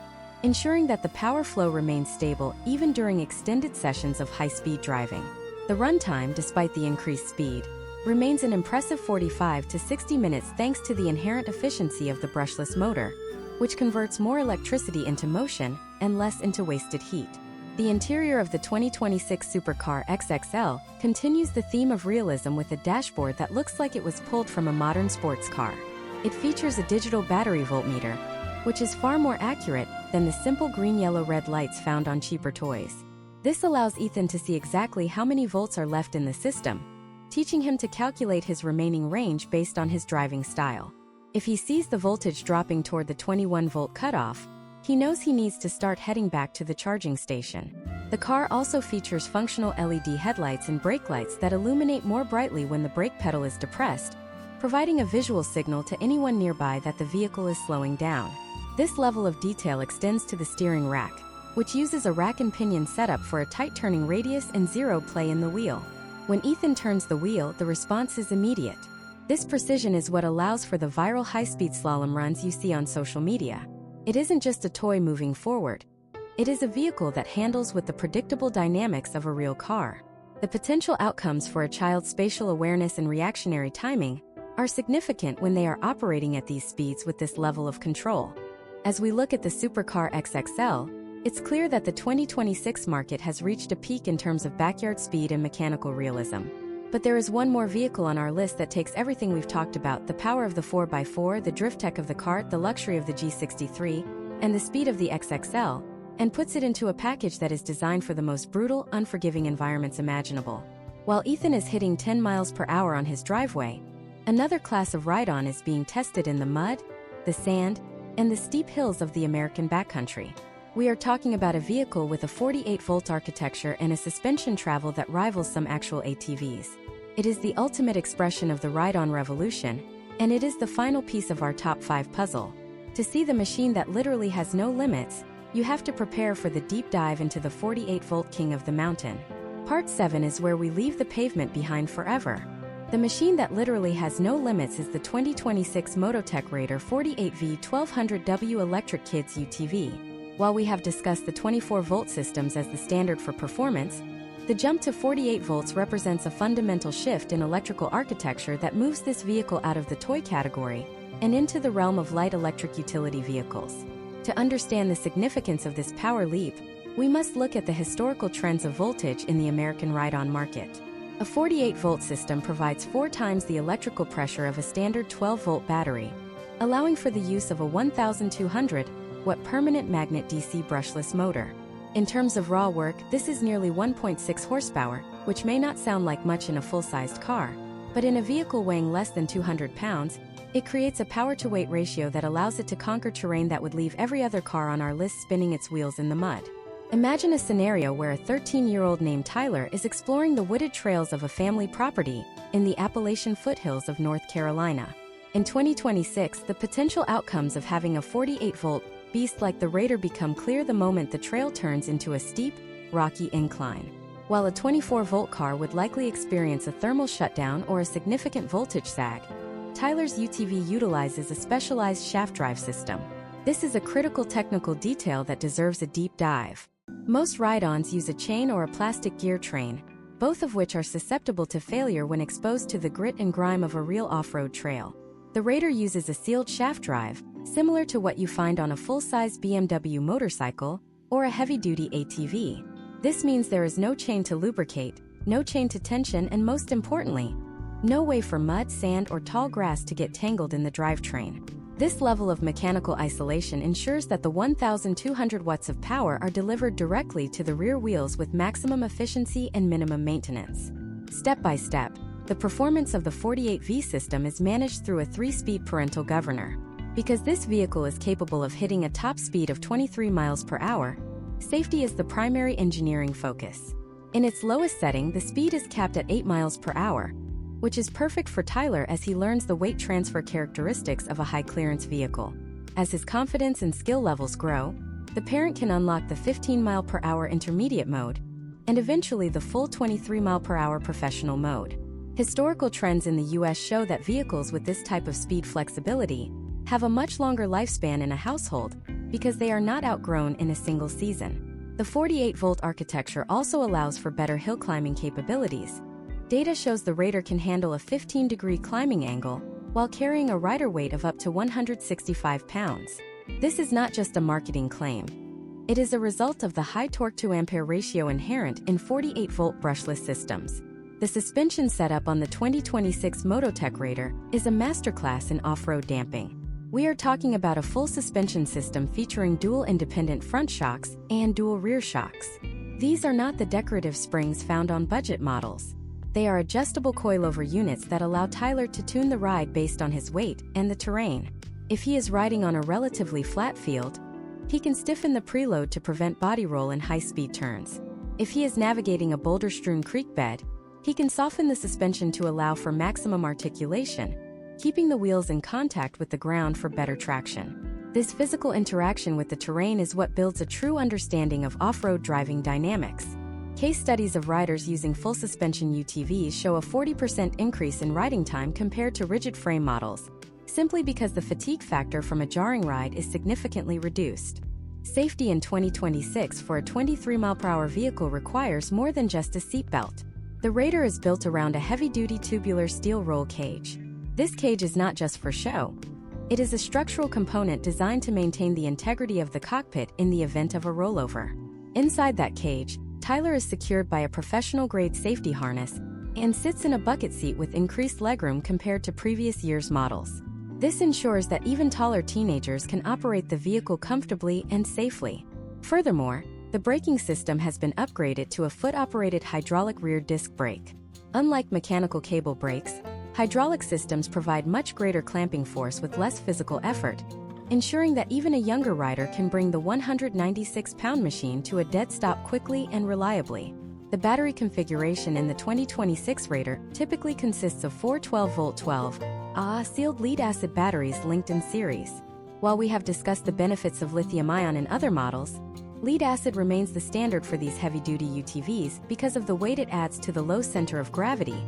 ensuring that the power flow remains stable even during extended sessions of high-speed driving. The runtime, despite the increased speed, remains an impressive 45 to 60 minutes thanks to the inherent efficiency of the brushless motor, which converts more electricity into motion and less into wasted heat. The interior of the 2026 Supercar XXL continues the theme of realism with a dashboard that looks like it was pulled from a modern sports car. It features a digital battery voltmeter, which is far more accurate than the simple green-yellow-red lights found on cheaper toys. This allows Ethan to see exactly how many volts are left in the system, teaching him to calculate his remaining range based on his driving style. If he sees the voltage dropping toward the 21-volt cutoff, he knows he needs to start heading back to the charging station. The car also features functional LED headlights and brake lights that illuminate more brightly when the brake pedal is depressed, providing a visual signal to anyone nearby that the vehicle is slowing down. This level of detail extends to the steering rack, which uses a rack and pinion setup for a tight turning radius and zero play in the wheel. When Ethan turns the wheel, the response is immediate. This precision is what allows for the viral high-speed slalom runs you see on social media. It isn't just a toy moving forward. It is a vehicle that handles with the predictable dynamics of a real car. The potential outcomes for a child's spatial awareness and reactionary timing are significant when they are operating at these speeds with this level of control. As we look at the Supercar XXL, it's clear that the 2026 market has reached a peak in terms of backyard speed and mechanical realism. But there is one more vehicle on our list that takes everything we've talked about: the power of the 4x4, the drift tech of the kart, the luxury of the G63, and the speed of the XXL, and puts it into a package that is designed for the most brutal, unforgiving environments imaginable. While Ethan is hitting 10 miles per hour on his driveway, another class of ride-on is being tested in the mud, the sand, and the steep hills of the American backcountry. We are talking about a vehicle with a 48-volt architecture and a suspension travel that rivals some actual ATVs. It is the ultimate expression of the ride-on revolution, and it is the final piece of our top 5 puzzle. To see the machine that literally has no limits, you have to prepare for the deep dive into the 48-volt king of the mountain. Part 7 is where we leave the pavement behind forever. The machine that literally has no limits is the 2026 Mototech Raider 48V 1200W Electric Kids UTV. While we have discussed the 24-volt systems as the standard for performance, the jump to 48 volts represents a fundamental shift in electrical architecture that moves this vehicle out of the toy category and into the realm of light electric utility vehicles. To understand the significance of this power leap, we must look at the historical trends of voltage in the American ride-on market. A 48-volt system provides 4 times the electrical pressure of a standard 12-volt battery, allowing for the use of a 1,200-watt permanent magnet DC brushless motor. In terms of raw work, this is nearly 1.6 horsepower, which may not sound like much in a full-sized car, but in a vehicle weighing less than 200 pounds, it creates a power-to-weight ratio that allows it to conquer terrain that would leave every other car on our list spinning its wheels in the mud. Imagine a scenario where a 13-year-old named Tyler is exploring the wooded trails of a family property in the Appalachian foothills of North Carolina. In 2026, the potential outcomes of having a 48-volt beast like the Raider become clear the moment the trail turns into a steep, rocky incline. While a 24-volt car would likely experience a thermal shutdown or a significant voltage sag, Tyler's UTV utilizes a specialized shaft drive system. This is a critical technical detail that deserves a deep dive. Most ride-ons use a chain or a plastic gear train, both of which are susceptible to failure when exposed to the grit and grime of a real off-road trail. The Raider uses a sealed shaft drive, similar to what you find on a full-size BMW motorcycle or a heavy-duty ATV. This means there is no chain to lubricate, no chain to tension, and most importantly, no way for mud, sand, or tall grass to get tangled in the drivetrain. This level of mechanical isolation ensures that the 1,200 watts of power are delivered directly to the rear wheels with maximum efficiency and minimum maintenance. Step by step, the performance of the 48V system is managed through a 3-speed parental governor. Because this vehicle is capable of hitting a top speed of 23 miles per hour, safety is the primary engineering focus. In its lowest setting, the speed is capped at 8 miles per hour, which is perfect for Tyler as he learns the weight transfer characteristics of a high-clearance vehicle. As his confidence and skill levels grow, the parent can unlock the 15-mile-per-hour intermediate mode, and eventually the full 23-mile-per-hour professional mode. Historical trends in the US show that vehicles with this type of speed flexibility have a much longer lifespan in a household because they are not outgrown in a single season. The 48-volt architecture also allows for better hill climbing capabilities. Data shows the Raider can handle a 15-degree climbing angle while carrying a rider weight of up to 165 pounds. This is not just a marketing claim. It is a result of the high torque-to-ampere ratio inherent in 48-volt brushless systems. The suspension setup on the 2026 Mototech Raider is a masterclass in off-road damping. We are talking about a full suspension system featuring dual independent front shocks and dual rear shocks. These are not the decorative springs found on budget models. They are adjustable coilover units that allow Tyler to tune the ride based on his weight and the terrain. If he is riding on a relatively flat field, he can stiffen the preload to prevent body roll in high-speed turns. If he is navigating a boulder-strewn creek bed, he can soften the suspension to allow for maximum articulation, keeping the wheels in contact with the ground for better traction. This physical interaction with the terrain is what builds a true understanding of off-road driving dynamics. Case studies of riders using full suspension UTVs show a 40% increase in riding time compared to rigid frame models, simply because the fatigue factor from a jarring ride is significantly reduced. Safety in 2026 for a 23-mile-per-hour vehicle requires more than just a seatbelt. The Raider is built around a heavy-duty tubular steel roll cage. This cage is not just for show. It is a structural component designed to maintain the integrity of the cockpit in the event of a rollover. Inside that cage, Tyler is secured by a professional-grade safety harness and sits in a bucket seat with increased legroom compared to previous year's models. This ensures that even taller teenagers can operate the vehicle comfortably and safely. Furthermore, the braking system has been upgraded to a foot-operated hydraulic rear disc brake. Unlike mechanical cable brakes, hydraulic systems provide much greater clamping force with less physical effort, ensuring that even a younger rider can bring the 196-pound machine to a dead stop quickly and reliably. The battery configuration in the 2026 Raider typically consists of four 12-volt 12Ah sealed lead-acid batteries linked in series. While we have discussed the benefits of lithium-ion in other models, lead-acid remains the standard for these heavy-duty UTVs because of the weight it adds to the low center of gravity,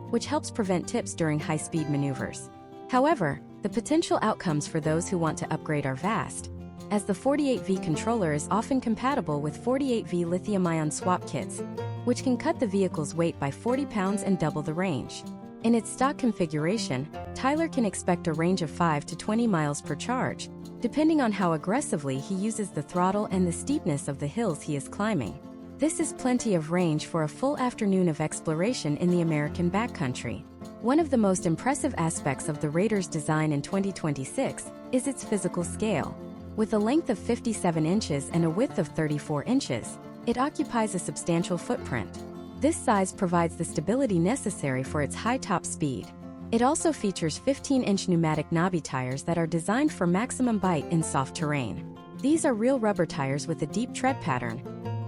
which helps prevent tips during high-speed maneuvers. However, the potential outcomes for those who want to upgrade are vast, as the 48V controller is often compatible with 48V lithium-ion swap kits, which can cut the vehicle's weight by 40 pounds and double the range. In its stock configuration, Tyler can expect a range of 5 to 20 miles per charge, depending on how aggressively he uses the throttle and the steepness of the hills he is climbing. This is plenty of range for a full afternoon of exploration in the American backcountry. One of the most impressive aspects of the Raider's design in 2026 is its physical scale. With a length of 57 inches and a width of 34 inches, it occupies a substantial footprint. This size provides the stability necessary for its high top speed. It also features 15-inch pneumatic knobby tires that are designed for maximum bite in soft terrain. These are real rubber tires with a deep tread pattern,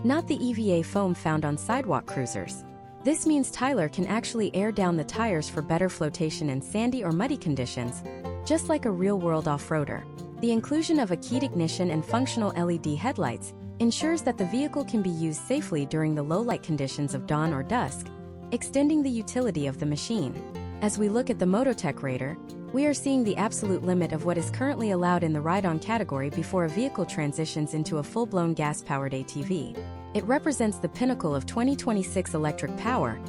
not the EVA foam found on sidewalk cruisers. This means Tyler can actually air down the tires for better flotation in sandy or muddy conditions, just like a real-world off-roader. The inclusion of a keyed ignition and functional LED headlights ensures that the vehicle can be used safely during the low-light conditions of dawn or dusk, extending the utility of the machine. As we look at the Mototech Raider, we are seeing the absolute limit of what is currently allowed in the ride-on category before a vehicle transitions into a full-blown gas-powered ATV. It represents the pinnacle of 2026 electric power,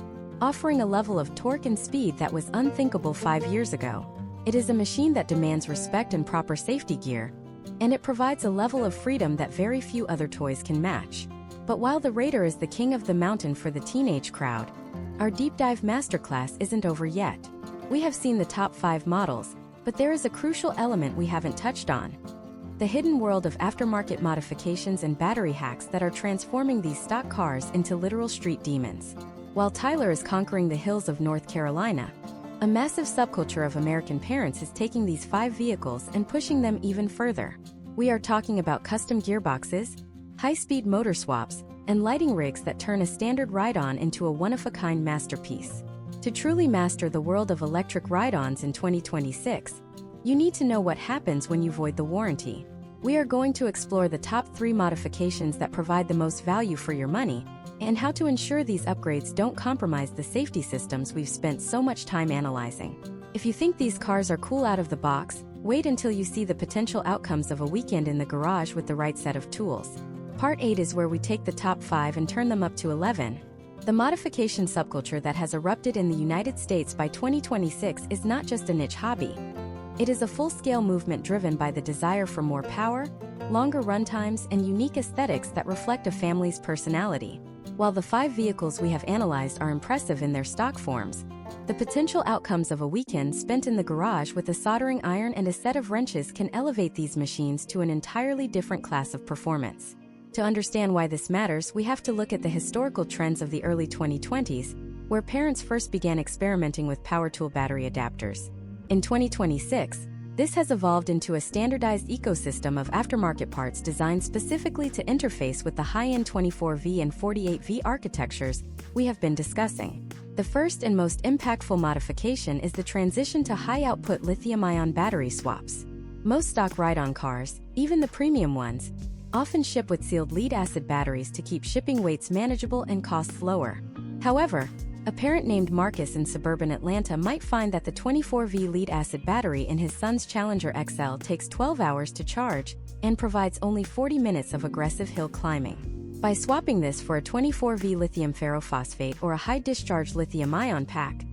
offering a level of torque and speed that was unthinkable 5 years ago. It is a machine that demands respect and proper safety gear, and it provides a level of freedom that very few other toys can match. But while the Raider is the king of the mountain for the teenage crowd, our deep dive masterclass isn't over yet. We have seen the top 5 models, but there is a crucial element we haven't touched on: the hidden world of aftermarket modifications and battery hacks that are transforming these stock cars into literal street demons. While Tyler is conquering the hills of North Carolina, a massive subculture of American parents is taking these 5 vehicles and pushing them even further. We are talking about custom gearboxes, high-speed motor swaps, and lighting rigs that turn a standard ride-on into a one-of-a-kind masterpiece. To truly master the world of electric ride-ons in 2026, you need to know what happens when you void the warranty. We are going to explore the top 3 modifications that provide the most value for your money, and how to ensure these upgrades don't compromise the safety systems we've spent so much time analyzing. If you think these cars are cool out of the box, wait until you see the potential outcomes of a weekend in the garage with the right set of tools. Part 8 is where we take the top 5 and turn them up to 11. The modification subculture that has erupted in the United States by 2026 is not just a niche hobby. It is a full-scale movement driven by the desire for more power, longer runtimes, and unique aesthetics that reflect a family's personality. While the 5 vehicles we have analyzed are impressive in their stock forms, the potential outcomes of a weekend spent in the garage with a soldering iron and a set of wrenches can elevate these machines to an entirely different class of performance. To understand why this matters, we have to look at the historical trends of the early 2020s, where parents first began experimenting with power tool battery adapters. In 2026, this has evolved into a standardized ecosystem of aftermarket parts designed specifically to interface with the high-end 24V and 48V architectures we have been discussing. The first and most impactful modification is the transition to high-output lithium-ion battery swaps. Most stock ride-on cars, even the premium ones, often ship with sealed lead-acid batteries to keep shipping weights manageable and costs lower. However, a parent named Marcus in suburban Atlanta might find that the 24V lead-acid battery in his son's Challenger XL takes 12 hours to charge and provides only 40 minutes of aggressive hill climbing. By swapping this for a 24V lithium ferrophosphate or a high-discharge lithium-ion pack,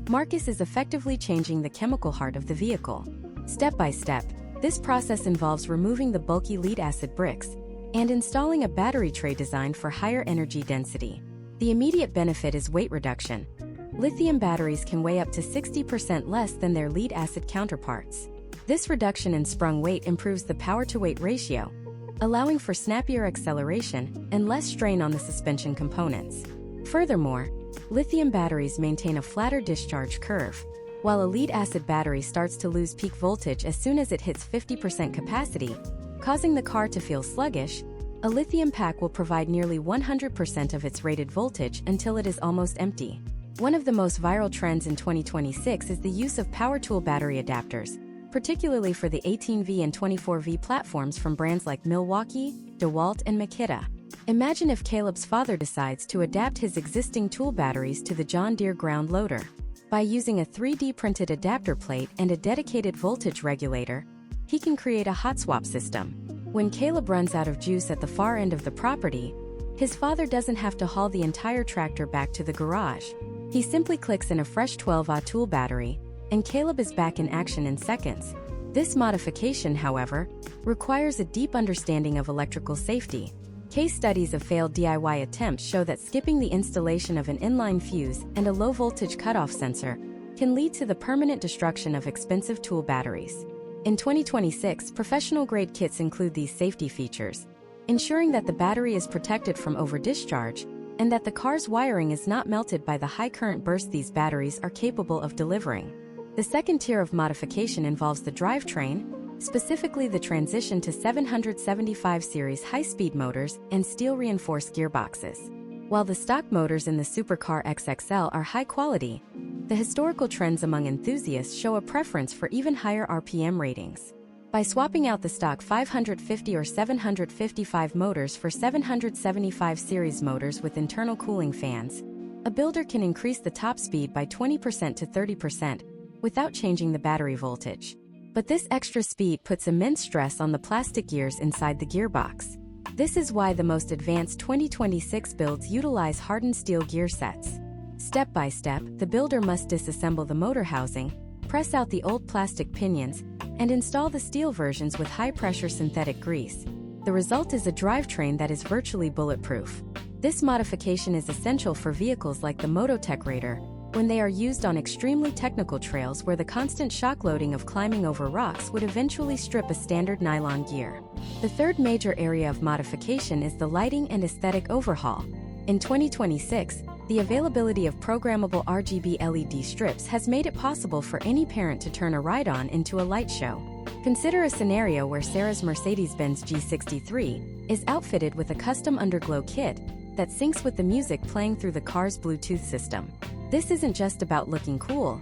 Marcus is effectively changing the chemical heart of the vehicle. Step by step, this process involves removing the bulky lead-acid bricks and installing a battery tray designed for higher energy density. The immediate benefit is weight reduction. Lithium batteries can weigh up to 60% less than their lead-acid counterparts. This reduction in sprung weight improves the power-to-weight ratio, allowing for snappier acceleration and less strain on the suspension components. Furthermore, lithium batteries maintain a flatter discharge curve, While a lead-acid battery starts to lose peak voltage as soon as it hits 50% capacity, causing the car to feel sluggish, a lithium pack will provide nearly 100% of its rated voltage until it is almost empty. One of the most viral trends in 2026 is the use of power tool battery adapters, particularly for the 18V and 24V platforms from brands like Milwaukee, DeWalt, and Makita. Imagine if Caleb's father decides to adapt his existing tool batteries to the John Deere ground loader. By using a 3D printed adapter plate and a dedicated voltage regulator, he can create a hot swap system. When Caleb runs out of juice at the far end of the property, his father doesn't have to haul the entire tractor back to the garage. He simply clicks in a fresh 12Ah tool battery, and Caleb is back in action in seconds. This modification, however, requires a deep understanding of electrical safety. Case studies of failed DIY attempts show that skipping the installation of an inline fuse and a low-voltage cutoff sensor can lead to the permanent destruction of expensive tool batteries. In 2026, professional-grade kits include these safety features, ensuring that the battery is protected from over-discharge and that the car's wiring is not melted by the high current burst these batteries are capable of delivering. The second tier of modification involves the drivetrain, specifically the transition to 775 series high-speed motors and steel-reinforced gearboxes. While the stock motors in the Supercar XXL are high quality, the historical trends among enthusiasts show a preference for even higher RPM ratings. By swapping out the stock 550 or 755 motors for 775 series motors with internal cooling fans, a builder can increase the top speed by 20% to 30% without changing the battery voltage. But this extra speed puts immense stress on the plastic gears inside the gearbox. This is why the most advanced 2026 builds utilize hardened steel gear sets. Step by step, the builder must disassemble the motor housing, press out the old plastic pinions, and install the steel versions with high-pressure synthetic grease. The result is a drivetrain that is virtually bulletproof. This modification is essential for vehicles like the Mototech Raider, when they are used on extremely technical trails where the constant shock loading of climbing over rocks would eventually strip a standard nylon gear. The third major area of modification is the lighting and aesthetic overhaul. In 2026, the availability of programmable RGB LED strips has made it possible for any parent to turn a ride-on into a light show. Consider a scenario where Sarah's Mercedes-Benz G63 is outfitted with a custom underglow kit that syncs with the music playing through the car's Bluetooth system. This isn't just about looking cool,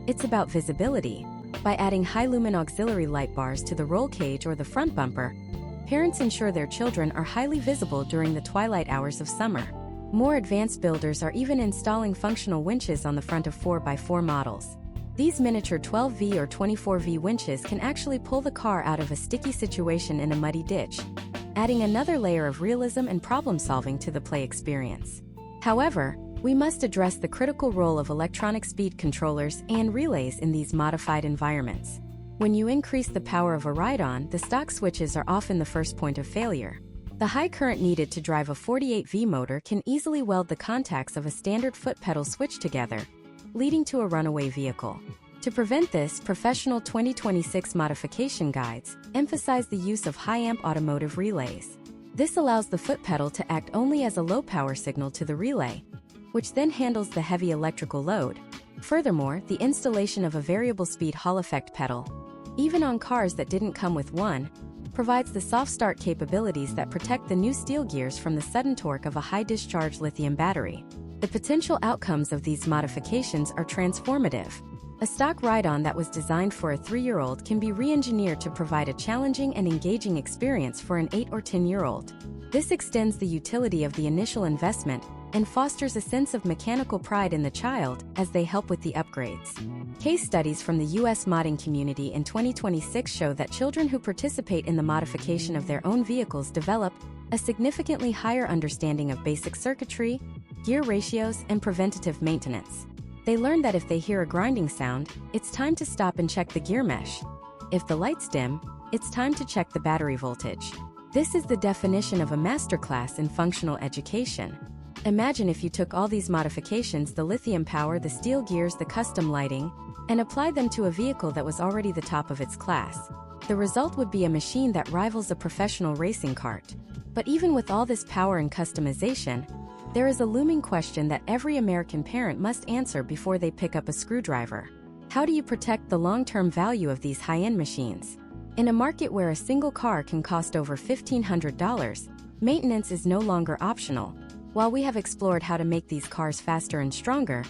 it's about visibility. By adding high-lumen auxiliary light bars to the roll cage or the front bumper, parents ensure their children are highly visible during the twilight hours of summer. More advanced builders are even installing functional winches on the front of 4x4 models. These miniature 12V or 24V winches can actually pull the car out of a sticky situation in a muddy ditch, adding another layer of realism and problem-solving to the play experience. However, we must address the critical role of electronic speed controllers and relays in these modified environments. When you increase the power of a ride-on, the stock switches are often the first point of failure. The high current needed to drive a 48V motor can easily weld the contacts of a standard foot pedal switch together, leading to a runaway vehicle. To prevent this, professional 2026 modification guides emphasize the use of high-amp automotive relays. This allows the foot pedal to act only as a low-power signal to the relay, which then handles the heavy electrical load. Furthermore, the installation of a variable-speed Hall-effect pedal, even on cars that didn't come with one, provides the soft start capabilities that protect the new steel gears from the sudden torque of a high-discharge lithium battery. The potential outcomes of these modifications are transformative. A stock ride-on that was designed for a 3-year-old can be re-engineered to provide a challenging and engaging experience for an 8 or 10-year-old. This extends the utility of the initial investment and fosters a sense of mechanical pride in the child as they help with the upgrades. Case studies from the U.S. modding community in 2026 show that children who participate in the modification of their own vehicles develop a significantly higher understanding of basic circuitry, gear ratios, and preventative maintenance. They learn that if they hear a grinding sound, it's time to stop and check the gear mesh. If the lights dim, it's time to check the battery voltage. This is the definition of a masterclass in functional education. Imagine if you took all these modifications, the lithium power, the steel gears, the custom lighting, and applied them to a vehicle that was already the top of its class. The result would be a machine that rivals a professional racing cart. But even with all this power and customization, there is a looming question that every American parent must answer before they pick up a screwdriver. How do you protect the long-term value of these high-end machines? In a market where a single car can cost over $1,500, maintenance is no longer optional. While we have explored how to make these cars faster and stronger,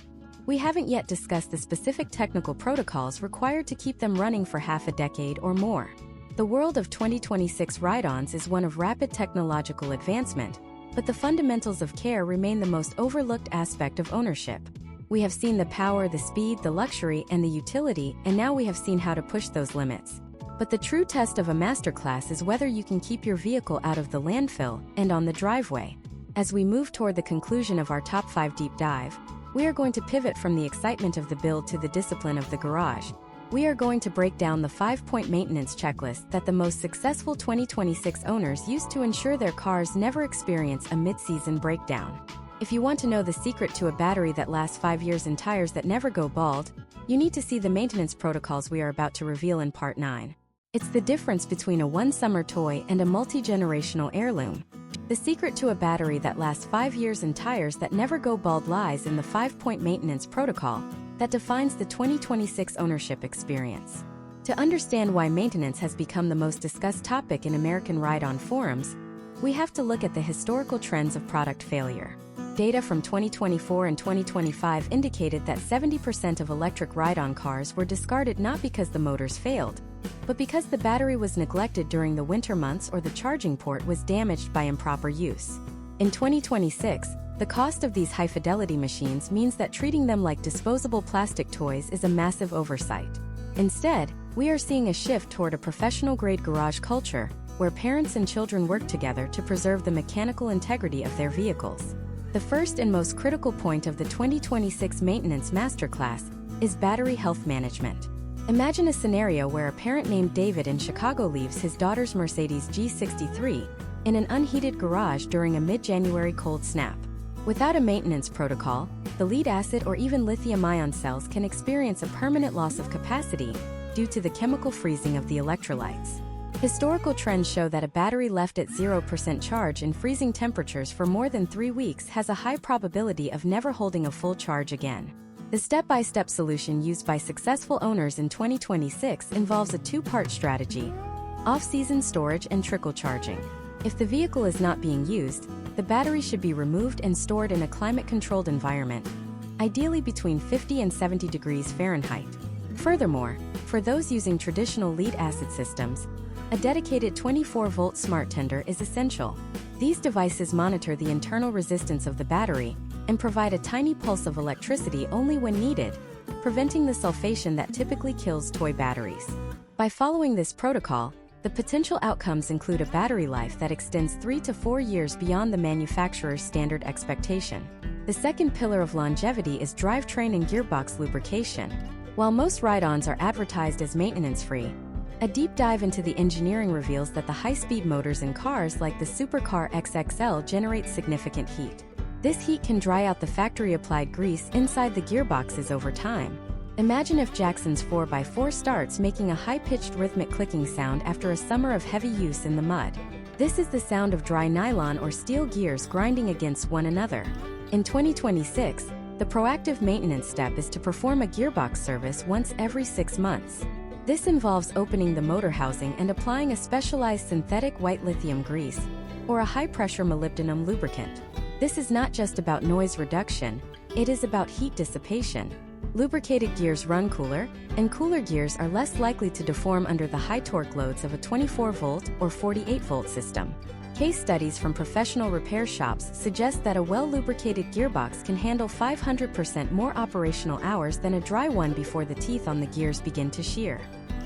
we haven't yet discussed the specific technical protocols required to keep them running for half a decade or more. The world of 2026 ride-ons is one of rapid technological advancement, but the fundamentals of care remain the most overlooked aspect of ownership. We have seen the power, the speed, the luxury, and the utility, and now we have seen how to push those limits. But the true test of a masterclass is whether you can keep your vehicle out of the landfill and on the driveway. As we move toward the conclusion of our Top 5 deep dive, we are going to pivot from the excitement of the build to the discipline of the garage. We are going to break down the 5-point maintenance checklist that the most successful 2026 owners use to ensure their cars never experience a mid-season breakdown. If you want to know the secret to a battery that lasts 5 years and tires that never go bald, you need to see the maintenance protocols we are about to reveal in Part 9. It's the difference between a one-summer toy and a multi-generational heirloom. The secret to a battery that lasts 5 years and tires that never go bald lies in the 5-point maintenance protocol that defines the 2026 ownership experience. To understand why maintenance has become the most discussed topic in American ride-on forums, we have to look at the historical trends of product failure. Data from 2024 and 2025 indicated that 70% of electric ride-on cars were discarded not because the motors failed, but because the battery was neglected during the winter months or the charging port was damaged by improper use. In 2026, the cost of these high-fidelity machines means that treating them like disposable plastic toys is a massive oversight. Instead, we are seeing a shift toward a professional-grade garage culture, where parents and children work together to preserve the mechanical integrity of their vehicles. The first and most critical point of the 2026 Maintenance Masterclass is battery health management. Imagine a scenario where a parent named David in Chicago leaves his daughter's Mercedes G63 in an unheated garage during a mid-January cold snap. Without a maintenance protocol, the lead-acid or even lithium-ion cells can experience a permanent loss of capacity due to the chemical freezing of the electrolytes. Historical trends show that a battery left at 0% charge in freezing temperatures for more than 3 weeks has a high probability of never holding a full charge again. The step-by-step solution used by successful owners in 2026 involves a two-part strategy: off-season storage and trickle charging. If the vehicle is not being used, the battery should be removed and stored in a climate-controlled environment, ideally between 50 and 70 degrees Fahrenheit. Furthermore, for those using traditional lead-acid systems, a dedicated 24-volt smart tender is essential. These devices monitor the internal resistance of the battery and provide a tiny pulse of electricity only when needed, preventing the sulfation that typically kills toy batteries. By following this protocol, the potential outcomes include a battery life that extends 3 to 4 years beyond the manufacturer's standard expectation. The second pillar of longevity is drivetrain and gearbox lubrication. While most ride-ons are advertised as maintenance-free, a deep dive into the engineering reveals that the high-speed motors in cars like the Supercar XXL generate significant heat. This heat can dry out the factory-applied grease inside the gearboxes over time. Imagine if Jackson's 4x4 starts making a high-pitched rhythmic clicking sound after a summer of heavy use in the mud. This is the sound of dry nylon or steel gears grinding against one another. In 2026, the proactive maintenance step is to perform a gearbox service once every 6 months. This involves opening the motor housing and applying a specialized synthetic white lithium grease, or a high-pressure molybdenum lubricant. This is not just about noise reduction, it is about heat dissipation. Lubricated gears run cooler, and cooler gears are less likely to deform under the high torque loads of a 24-volt or 48-volt system. Case studies from professional repair shops suggest that a well-lubricated gearbox can handle 500% more operational hours than a dry one before the teeth on the gears begin to shear.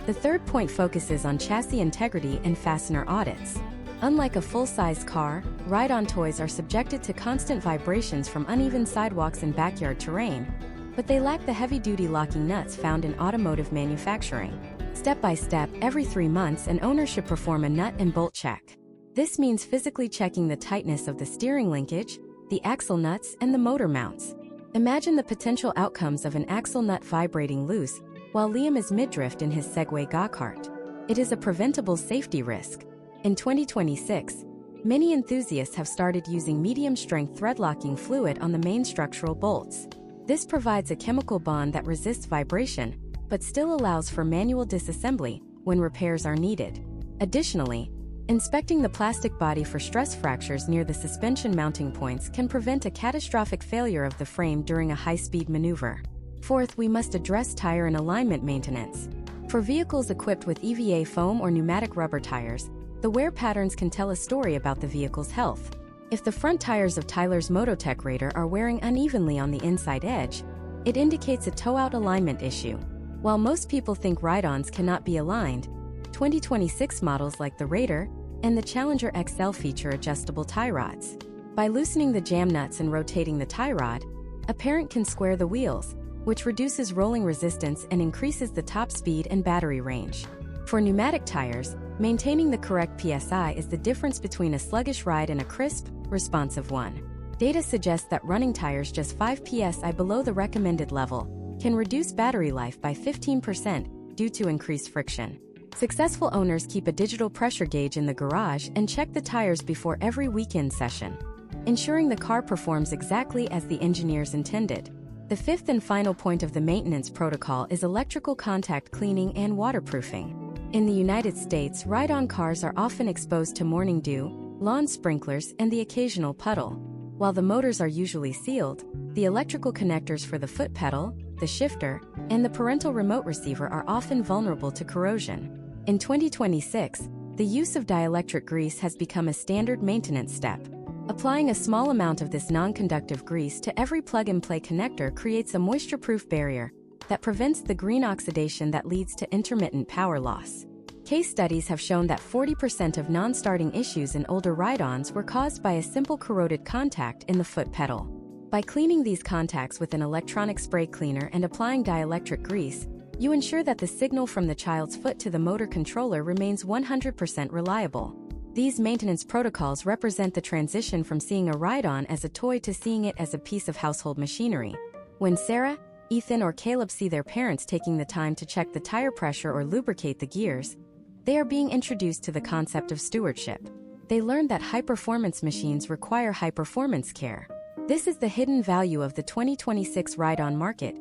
The third point focuses on chassis integrity and fastener audits. Unlike a full-size car, ride-on toys are subjected to constant vibrations from uneven sidewalks and backyard terrain, but they lack the heavy-duty locking nuts found in automotive manufacturing. Step by step, every 3 months, an owner should perform a nut and bolt check. This means physically checking the tightness of the steering linkage, the axle nuts, and the motor mounts. Imagine the potential outcomes of an axle nut vibrating loose while Liam is mid-drift in his Segway go-kart. It is a preventable safety risk. In 2026, many enthusiasts have started using medium-strength thread-locking fluid on the main structural bolts. This provides a chemical bond that resists vibration, but still allows for manual disassembly when repairs are needed. Additionally, inspecting the plastic body for stress fractures near the suspension mounting points can prevent a catastrophic failure of the frame during a high-speed maneuver. Fourth, we must address tire and alignment maintenance. For vehicles equipped with EVA foam or pneumatic rubber tires, the wear patterns can tell a story about the vehicle's health. If the front tires of Tyler's Mototech Raider are wearing unevenly on the inside edge, it indicates a toe-out alignment issue. While most people think ride-ons cannot be aligned, 2026 models like the Raider and the Challenger XL feature adjustable tie rods. By loosening the jam nuts and rotating the tie rod, a parent can square the wheels, which reduces rolling resistance and increases the top speed and battery range. For pneumatic tires, maintaining the correct PSI is the difference between a sluggish ride and a crisp, responsive one. Data suggests that running tires just 5 psi below the recommended level can reduce battery life by 15% due to increased friction. Successful owners keep a digital pressure gauge in the garage and check the tires before every weekend session, ensuring the car performs exactly as the engineers intended. The fifth and final point of the maintenance protocol is electrical contact cleaning and waterproofing. In the United States, ride-on cars are often exposed to morning dew, lawn sprinklers, and the occasional puddle. While the motors are usually sealed, the electrical connectors for the foot pedal, the shifter, and the parental remote receiver are often vulnerable to corrosion. In 2026, the use of dielectric grease has become a standard maintenance step. Applying a small amount of this non-conductive grease to every plug-and-play connector creates a moisture-proof barrier that prevents the green oxidation that leads to intermittent power loss. Case studies have shown that 40% of non-starting issues in older ride-ons were caused by a simple corroded contact in the foot pedal. By cleaning these contacts with an electronic spray cleaner and applying dielectric grease, you ensure that the signal from the child's foot to the motor controller remains 100% reliable. These maintenance protocols represent the transition from seeing a ride-on as a toy to seeing it as a piece of household machinery. When Sarah, Ethan, or Caleb see their parents taking the time to check the tire pressure or lubricate the gears, they are being introduced to the concept of stewardship. They learn that high-performance machines require high-performance care. This is the hidden value of the 2026 ride-on market.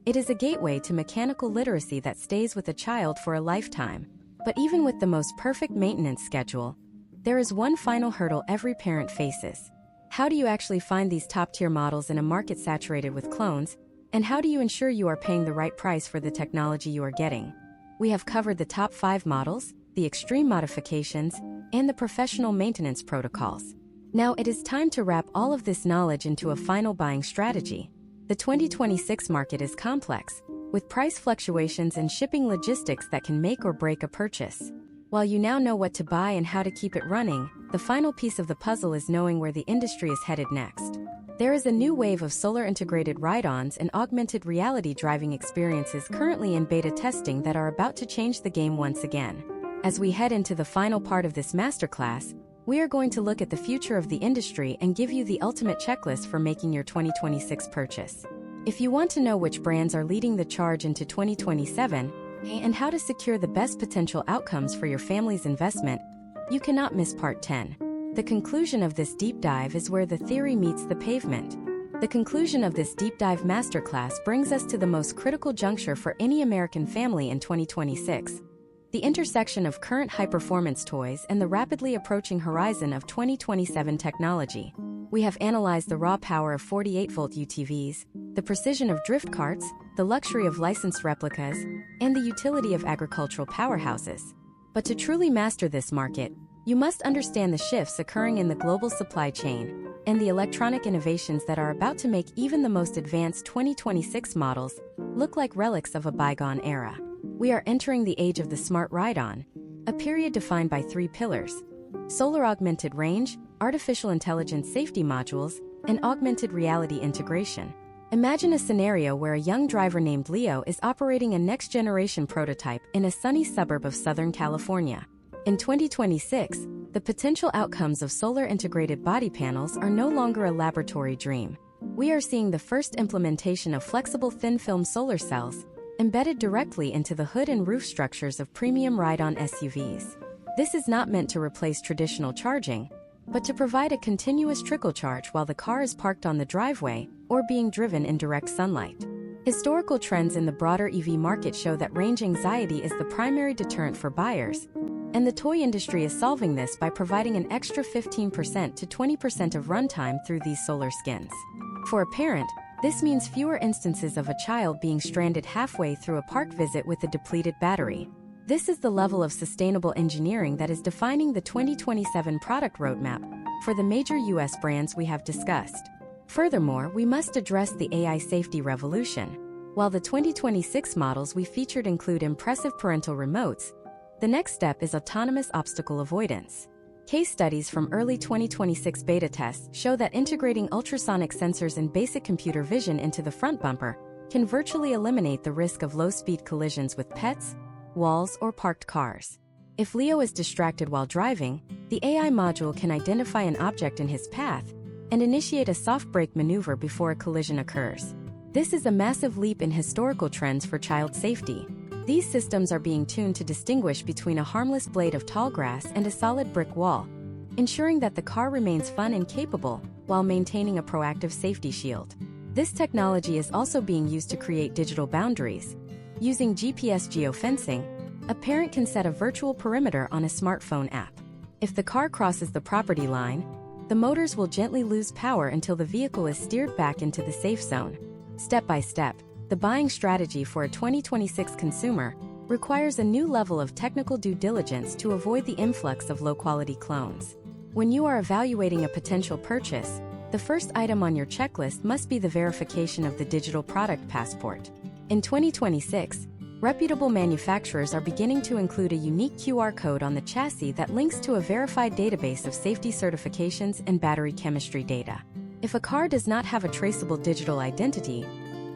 It is a gateway to mechanical literacy that stays with a child for a lifetime. But even with the most perfect maintenance schedule, there is one final hurdle every parent faces. How do you actually find these top-tier models in a market saturated with clones? And how do you ensure you are paying the right price for the technology you are getting? We have covered the top 5 models, the extreme modifications, and the professional maintenance protocols. Now it is time to wrap all of this knowledge into a final buying strategy. The 2026 market is complex, with price fluctuations and shipping logistics that can make or break a purchase. While you now know what to buy and how to keep it running, the final piece of the puzzle is knowing where the industry is headed next. There is a new wave of solar-integrated ride-ons and augmented reality driving experiences currently in beta testing that are about to change the game once again. As we head into the final part of this masterclass, we are going to look at the future of the industry and give you the ultimate checklist for making your 2026 purchase. If you want to know which brands are leading the charge into 2027 and how to secure the best potential outcomes for your family's investment, you cannot miss Part 10. The conclusion of this deep dive is where the theory meets the pavement. The conclusion of this deep dive masterclass brings us to the most critical juncture for any American family in 2026. The intersection of current high-performance toys and the rapidly approaching horizon of 2027 technology. We have analyzed the raw power of 48-volt UTVs, the precision of drift carts, the luxury of licensed replicas, and the utility of agricultural powerhouses. But to truly master this market, you must understand the shifts occurring in the global supply chain and the electronic innovations that are about to make even the most advanced 2026 models look like relics of a bygone era. We are entering the age of the smart ride-on, a period defined by 3 pillars: solar augmented range, artificial intelligence safety modules, and augmented reality integration. Imagine a scenario where a young driver named Leo is operating a next-generation prototype in a sunny suburb of Southern California. In 2026, the potential outcomes of solar-integrated body panels are no longer a laboratory dream. We are seeing the first implementation of flexible thin-film solar cells embedded directly into the hood and roof structures of premium ride-on SUVs. This is not meant to replace traditional charging, but to provide a continuous trickle charge while the car is parked on the driveway or being driven in direct sunlight. Historical trends in the broader EV market show that range anxiety is the primary deterrent for buyers, and the toy industry is solving this by providing an extra 15% to 20% of runtime through these solar skins. For a parent, this means fewer instances of a child being stranded halfway through a park visit with a depleted battery. This is the level of sustainable engineering that is defining the 2027 product roadmap for the major US brands we have discussed. Furthermore, we must address the AI safety revolution. While the 2026 models we featured include impressive parental remotes, the next step is autonomous obstacle avoidance. Case studies from early 2026 beta tests show that integrating ultrasonic sensors and basic computer vision into the front bumper can virtually eliminate the risk of low-speed collisions with pets, walls, or parked cars. If Leo is distracted while driving, the AI module can identify an object in his path and initiate a soft brake maneuver before a collision occurs. This is a massive leap in historical trends for child safety. These systems are being tuned to distinguish between a harmless blade of tall grass and a solid brick wall, ensuring that the car remains fun and capable while maintaining a proactive safety shield. This technology is also being used to create digital boundaries. Using GPS geofencing, a parent can set a virtual perimeter on a smartphone app. If the car crosses the property line, the motors will gently lose power until the vehicle is steered back into the safe zone. Step by step, the buying strategy for a 2026 consumer requires a new level of technical due diligence to avoid the influx of low-quality clones. When you are evaluating a potential purchase, the first item on your checklist must be the verification of the digital product passport. In 2026, reputable manufacturers are beginning to include a unique QR code on the chassis that links to a verified database of safety certifications and battery chemistry data. If a car does not have a traceable digital identity,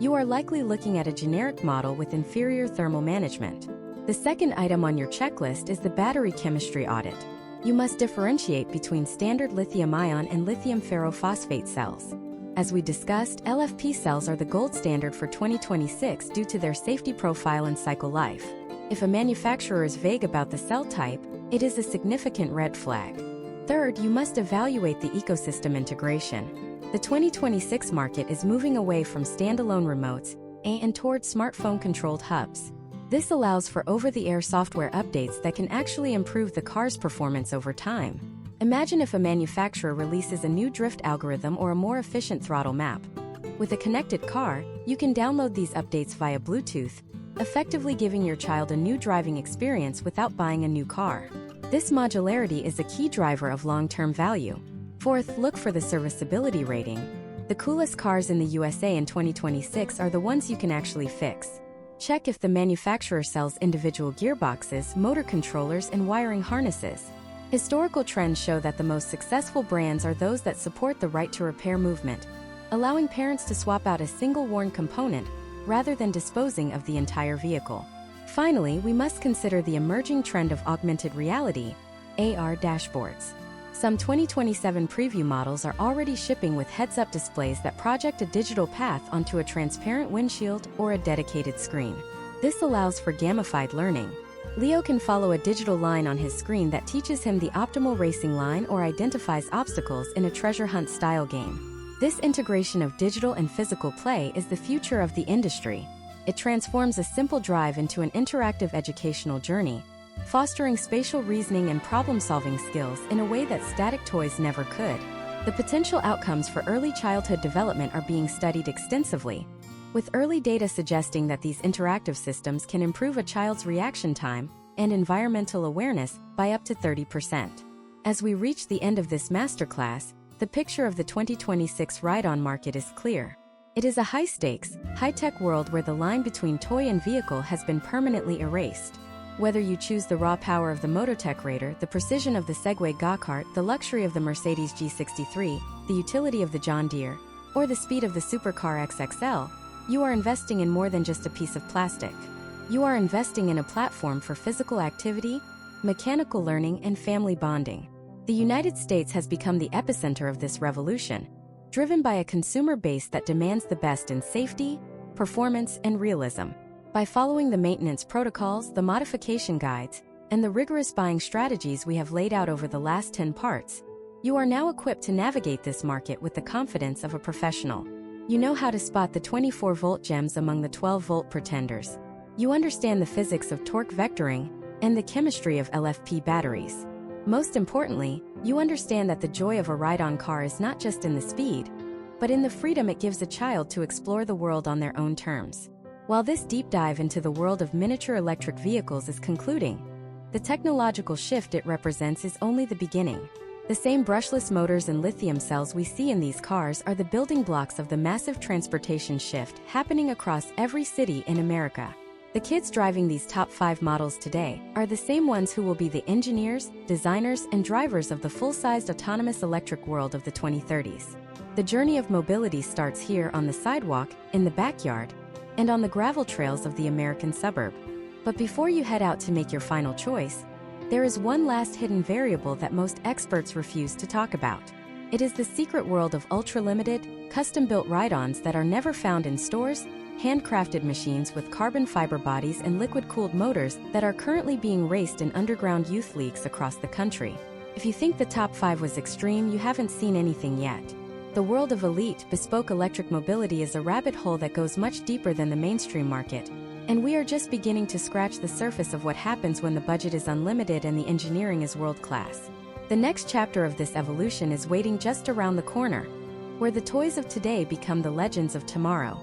you are likely looking at a generic model with inferior thermal management. The second item on your checklist is the battery chemistry audit. You must differentiate between standard lithium-ion and lithium ferrophosphate cells. As we discussed, LFP cells are the gold standard for 2026 due to their safety profile and cycle life. If a manufacturer is vague about the cell type, it is a significant red flag. Third, you must evaluate the ecosystem integration. The 2026 market is moving away from standalone remotes and towards smartphone-controlled hubs. This allows for over-the-air software updates that can actually improve the car's performance over time. Imagine if a manufacturer releases a new drift algorithm or a more efficient throttle map. With a connected car, you can download these updates via Bluetooth, effectively giving your child a new driving experience without buying a new car. This modularity is a key driver of long-term value. Fourth, look for the serviceability rating. The coolest cars in the USA in 2026 are the ones you can actually fix. Check if the manufacturer sells individual gearboxes, motor controllers, and wiring harnesses. Historical trends show that the most successful brands are those that support the right to repair movement, allowing parents to swap out a single worn component rather than disposing of the entire vehicle. Finally, we must consider the emerging trend of augmented reality, AR dashboards. Some 2027 preview models are already shipping with heads-up displays that project a digital path onto a transparent windshield or a dedicated screen. This allows for gamified learning. Leo can follow a digital line on his screen that teaches him the optimal racing line or identifies obstacles in a treasure hunt style game. This integration of digital and physical play is the future of the industry. It transforms a simple drive into an interactive educational journey, fostering spatial reasoning and problem-solving skills in a way that static toys never could. The potential outcomes for early childhood development are being studied extensively, with early data suggesting that these interactive systems can improve a child's reaction time and environmental awareness by up to 30%. As we reach the end of this masterclass, the picture of the 2026 ride-on market is clear. It is a high-stakes, high-tech world where the line between toy and vehicle has been permanently erased. Whether you choose the raw power of the Mototech Raider, the precision of the Segway Go-Kart, the luxury of the Mercedes G63, the utility of the John Deere, or the speed of the Supercar XXL, you are investing in more than just a piece of plastic. You are investing in a platform for physical activity, mechanical learning, and family bonding. The United States has become the epicenter of this revolution, driven by a consumer base that demands the best in safety, performance, and realism. By following the maintenance protocols, the modification guides, and the rigorous buying strategies we have laid out over the last 10 parts, you are now equipped to navigate this market with the confidence of a professional. You know how to spot the 24-volt gems among the 12-volt pretenders. You understand the physics of torque vectoring and the chemistry of LFP batteries. Most importantly, you understand that the joy of a ride-on car is not just in the speed, but in the freedom it gives a child to explore the world on their own terms. While this deep dive into the world of miniature electric vehicles is concluding, the technological shift it represents is only the beginning. The same brushless motors and lithium cells we see in these cars are the building blocks of the massive transportation shift happening across every city in America. The kids driving these top 5 models today are the same ones who will be the engineers, designers, and drivers of the full-sized autonomous electric world of the 2030s. The journey of mobility starts here on the sidewalk, in the backyard, and on the gravel trails of the American suburb. But before you head out to make your final choice, there is one last hidden variable that most experts refuse to talk about. It is the secret world of ultra-limited, custom-built ride-ons that are never found in stores, handcrafted machines with carbon fiber bodies and liquid-cooled motors that are currently being raced in underground youth leagues across the country. If you think the top 5 was extreme, you haven't seen anything yet. The world of elite, bespoke electric mobility is a rabbit hole that goes much deeper than the mainstream market, and we are just beginning to scratch the surface of what happens when the budget is unlimited and the engineering is world-class. The next chapter of this evolution is waiting just around the corner, where the toys of today become the legends of tomorrow.